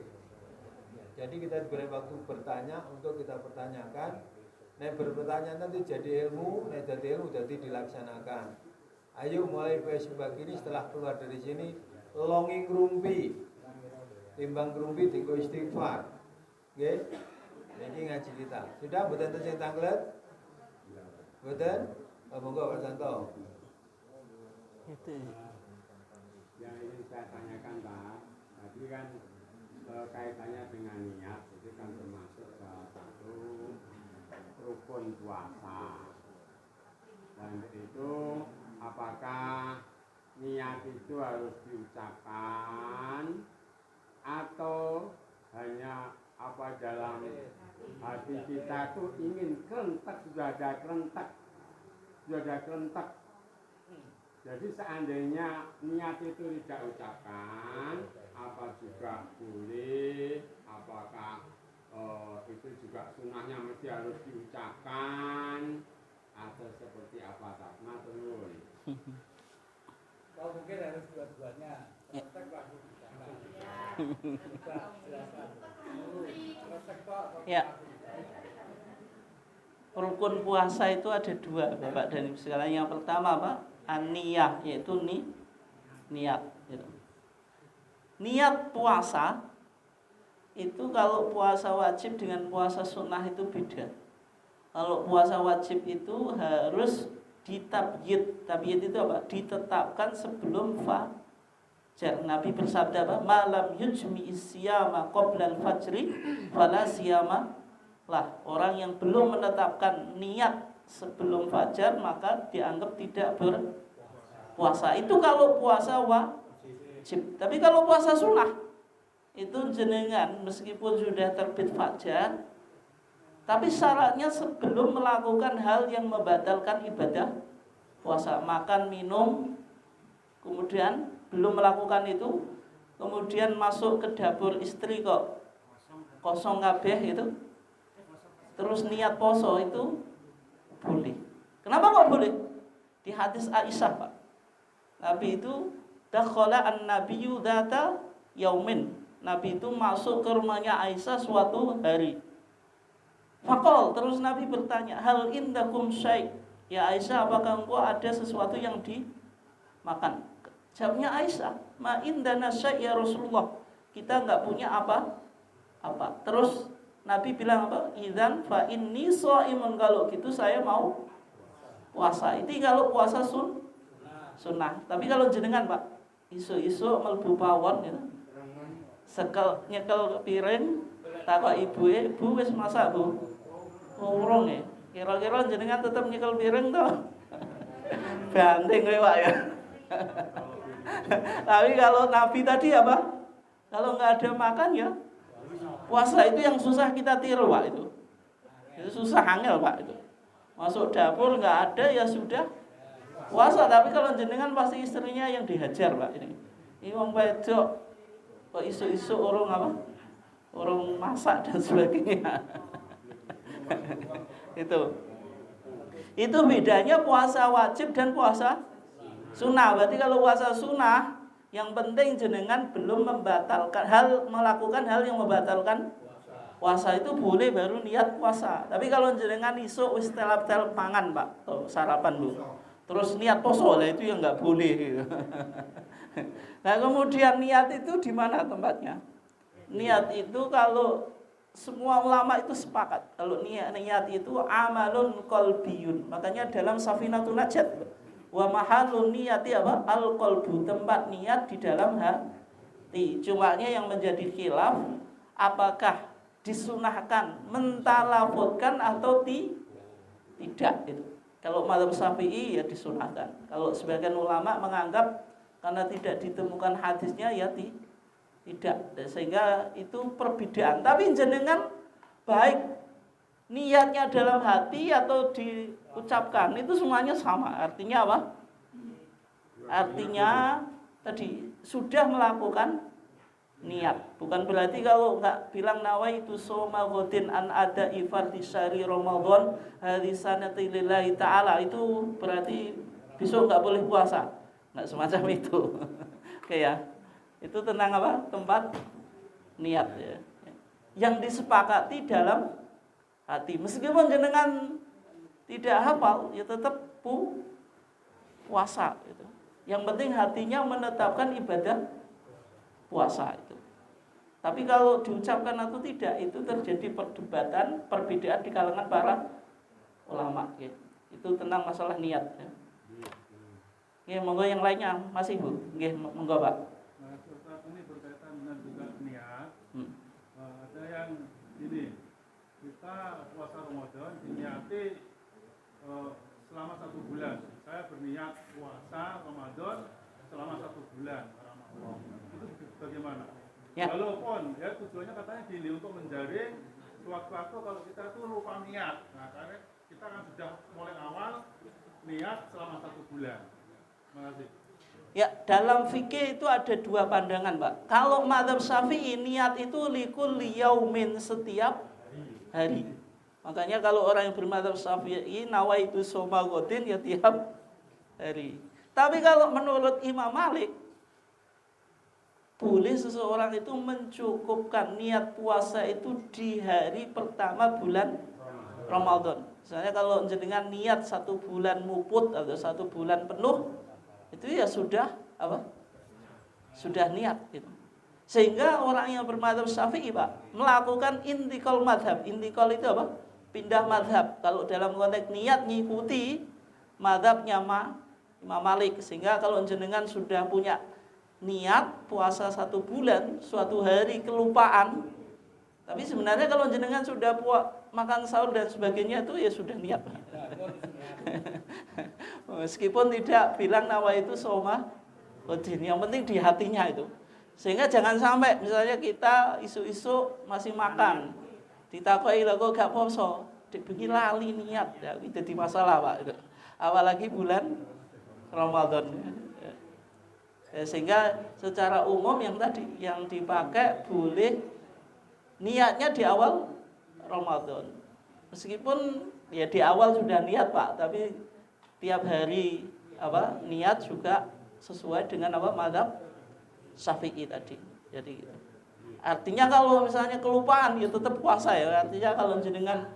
Jadi kita diberi waktu bertanya untuk kita pertanyakan. Nek berpertanyaan nanti jadi ilmu, nek jadi ilmu jadi dilaksanakan. Ayo mulai besok ini setelah keluar dari sini longing rumpi. Timbang rumpi tinggo istighfar. Nggih. Niki ngaji kita. Sudah mboten sing tanglet? Mboten? Monggo Pak Santo. Itu. Yang ingin saya tanyakan Pak, tadi kan kaitannya dengan niat, itu kan termasuk salah satu rukun puasa. Dan itu apakah niat itu harus diucapkan atau hanya apa dalam hati kita tuh ingin kerentak, sudah ada kerentak. Jadi seandainya niat itu tidak ucapkan, apa juga boleh, apakah itu juga sunnahnya mesti harus diucapkan, atau seperti apa tak? Matur nuwun. Oh, mungkin harus dua-duanya. Resek Pak. Ya. Rukun puasa itu ada dua, Bapak dan Ibu sekalian. Yang pertama apa? An-niyah, yaitu niat. Gitu. Niat puasa itu kalau puasa wajib dengan puasa sunnah itu beda. Kalau puasa wajib itu harus ditabyid. Tabyid itu apa? Ditetapkan sebelum fajar. Nabi bersabda apa? Malam yujmi isyama qoblal fajri fala siyama lah. Orang yang belum menetapkan niat sebelum fajar maka dianggap tidak berpuasa. Itu kalau puasa wajib. Tapi kalau puasa sunnah itu jenengan meskipun sudah terbit fajar, tapi syaratnya sebelum melakukan hal yang membatalkan ibadah puasa, makan, minum, kemudian belum melakukan itu, kemudian masuk ke dapur istri kok kosong kabeh itu, terus niat poso itu boleh. Kenapa kok boleh? Di hadis Aisyah Pak, Nabi itu dakhala an-nabiyyu dzata yaumin. Nabi itu masuk ke rumahnya Aisyah suatu hari. Faqal, terus Nabi bertanya, hal indakum syai'? Ya Aisyah, apakah engkau ada sesuatu yang dimakan? Jawabnya Aisyah, ma indana syai' ya Rasulullah. Kita enggak punya apa-apa. Terus Nabi bilang apa? Idzan fa inni shaimun, kalau gitu saya mau puasa. Itu kalau puasa sunnah. Tapi kalau jenengan Pak, isu-isu mlebu pawon gitu. Nyekel piring, takok ibu wis masak, Bu? Urung ya. Kira-kira jenengan tetap nyekel piring toh? Banting kowe Pak ya. Tapi kalau Nabi tadi apa? Kalau nggak ada makan ya puasa. Itu yang susah kita tiru Pak itu. Itu susah angel Pak itu. Masuk dapur nggak ada ya sudah puasa. Tapi kalau jenengan pasti istrinya yang dihajar Pak ini. Ini wong wedok kok isu-isu urung apa? Urung masak dan sebagainya. Itu bedanya puasa wajib dan puasa sunnah. Berarti kalau puasa sunnah, yang penting jenengan belum melakukan hal yang membatalkan puasa. Itu boleh baru niat puasa. Tapi kalau jenengan isuk wis telap-telap pangan Pak, atau sarapan Bu, terus niat poso lah, itu yang nggak boleh gitu. Nah kemudian niat itu di mana tempatnya? Niat itu kalau semua ulama itu sepakat kalau niat itu amalun qalbiyun. Makanya dalam Safinatun Najat, wa mahalun niyati apa? Al-qalbu, tempat niat di dalam hati. Cumanya yang menjadi khilaf apakah disunahkan mentalafutkan atau tidak itu. Kalau mazhab Syafi'i ya disunahkan. Kalau sebagian ulama menganggap karena tidak ditemukan hadisnya ya tidak, sehingga itu perbedaan. Tapi jenengan baik niatnya dalam hati atau diucapkan itu semuanya sama. Artinya apa? Artinya tadi sudah melakukan niat. Bukan berarti kalau nggak bilang nawaitu shoma ghadin an ada fardhi syahri Ramadan hari sanati lillahi ta'ala, itu berarti besok nggak boleh puasa. Nggak semacam itu. Oke ya. Itu tentang apa? Tempat niat ya. Yang disepakati dalam hati. Meskipun jenengan tidak hafal, ya tetap puasa gitu. Yang penting hatinya menetapkan ibadah puasa itu. Tapi kalau diucapkan atau tidak, itu terjadi perdebatan, perbedaan di kalangan para ulama ya. Itu tentang masalah niat ya. Ya, monggo yang lainnya masih Bu. Nggih, monggo Pak. Ini berkaitan dengan juga niat. Ada yang ini, kita puasa Ramadan diniati selama 1 bulan. Saya berniat puasa Ramadan selama 1 bulan. Itu bagaimana? Ya. Walaupun ya tujuannya katanya gini, untuk menjaring sewaktu-waktu kalau kita itu lupa niat. Nah, karena kita kan sudah mulai awal niat selama 1 bulan. Terima kasih. Ya, dalam fikih itu ada dua pandangan, Pak. Kalau mazhab Syafi'i, niat itu likulli yaumin, setiap hari. Makanya kalau orang yang bermadzhab Syafi'i, nawaitu shoma ghadin, ya tiap hari. Tapi kalau menurut Imam Malik, boleh seseorang itu mencukupkan niat puasa itu di hari pertama bulan Ramadan. Misalnya kalau jenengan niat 1 bulan muput atau 1 bulan penuh, itu ya sudah apa? Sudah niat gitu. Sehingga orang yang bermadzhab Syafi'i Pak melakukan intikal madhab. Intikal itu apa? Pindah madhab. Kalau dalam konteks niat ngikuti madhabnya Imam Malik. Sehingga kalau jenengan sudah punya niat puasa 1 bulan, suatu hari kelupaan. Tapi sebenarnya kalau jenengan sudah makan sahur dan sebagainya itu ya sudah niat. Meskipun tidak bilang nawaitu shoma ghadin, yang penting di hatinya itu. Sehingga jangan sampai misalnya kita isu-isu masih makan, ditakoki lha kok gak poso, dibegi lali niat, ya itu jadi masalah Pak. Apalagi bulan Ramadan. Sehingga secara umum yang tadi yang dipakai boleh niatnya di awal Ramadan. Meskipun ya di awal sudah niat Pak, tapi tiap hari apa niat juga sesuai dengan apa mazhab Syafi'i tadi. Jadi artinya kalau misalnya kelupaan ya tetap puasa ya. Artinya kalau jenengan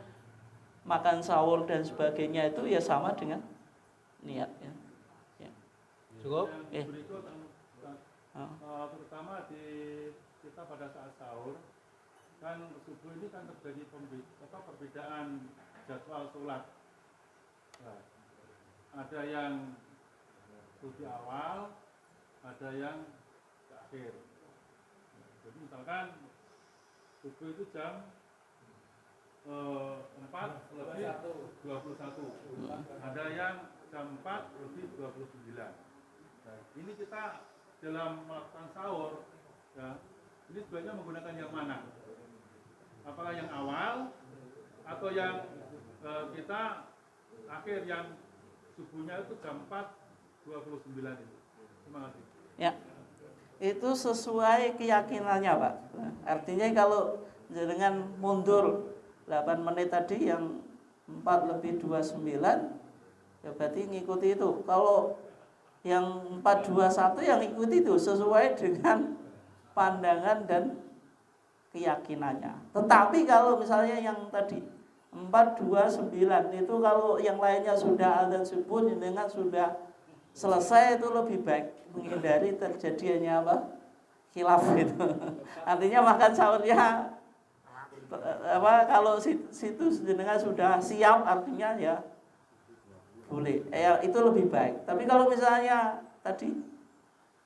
makan sahur dan sebagainya itu ya sama dengan niat ya. Ya. Cukup? Berikut terutama di kita pada saat sahur kan subuh ini kan terjadi perbedaan jadwal sholat. Nah, ada yang lebih awal, ada yang ke akhir. Jadi misalkan subuh itu jam 4:21. Ada yang jam 4:29. Nah, ini kita dalam melakukan sahur, ya, ini sebaiknya menggunakan yang mana? Apakah yang awal atau yang kita akhir yang subuhnya itu jam 4:29 itu? Terima kasih. Ya, itu sesuai keyakinannya Pak. Artinya kalau dengan mundur 8 menit tadi yang 4:29, ya berarti ngikuti itu. Kalau yang 4:21 yang ikuti itu sesuai dengan pandangan dan keyakinannya. Tetapi kalau misalnya yang tadi 4:29 itu kalau yang lainnya sudah adzan subuh dengan sudah selesai, itu lebih baik menghindari terjadinya apa? Khilaf itu. Artinya makan sahurnya kalau situ dengan sudah siap, artinya ya boleh. Itu lebih baik. Tapi kalau misalnya tadi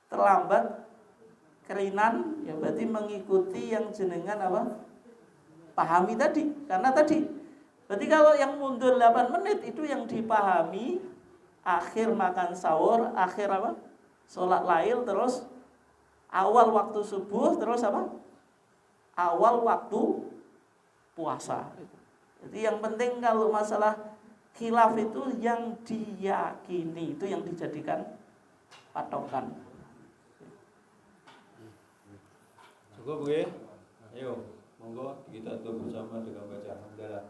terlambat kerinan, ya berarti mengikuti yang jenengan pahami tadi. Karena tadi berarti kalau yang mundur 8 menit itu yang dipahami akhir makan sahur, akhir sholat lail, terus awal waktu subuh, terus awal waktu puasa. Jadi yang penting kalau masalah khilaf itu yang diyakini, itu yang dijadikan patokan. Cukup ya? Ayo, monggo kita tutup bersama dengan baca hamdalah.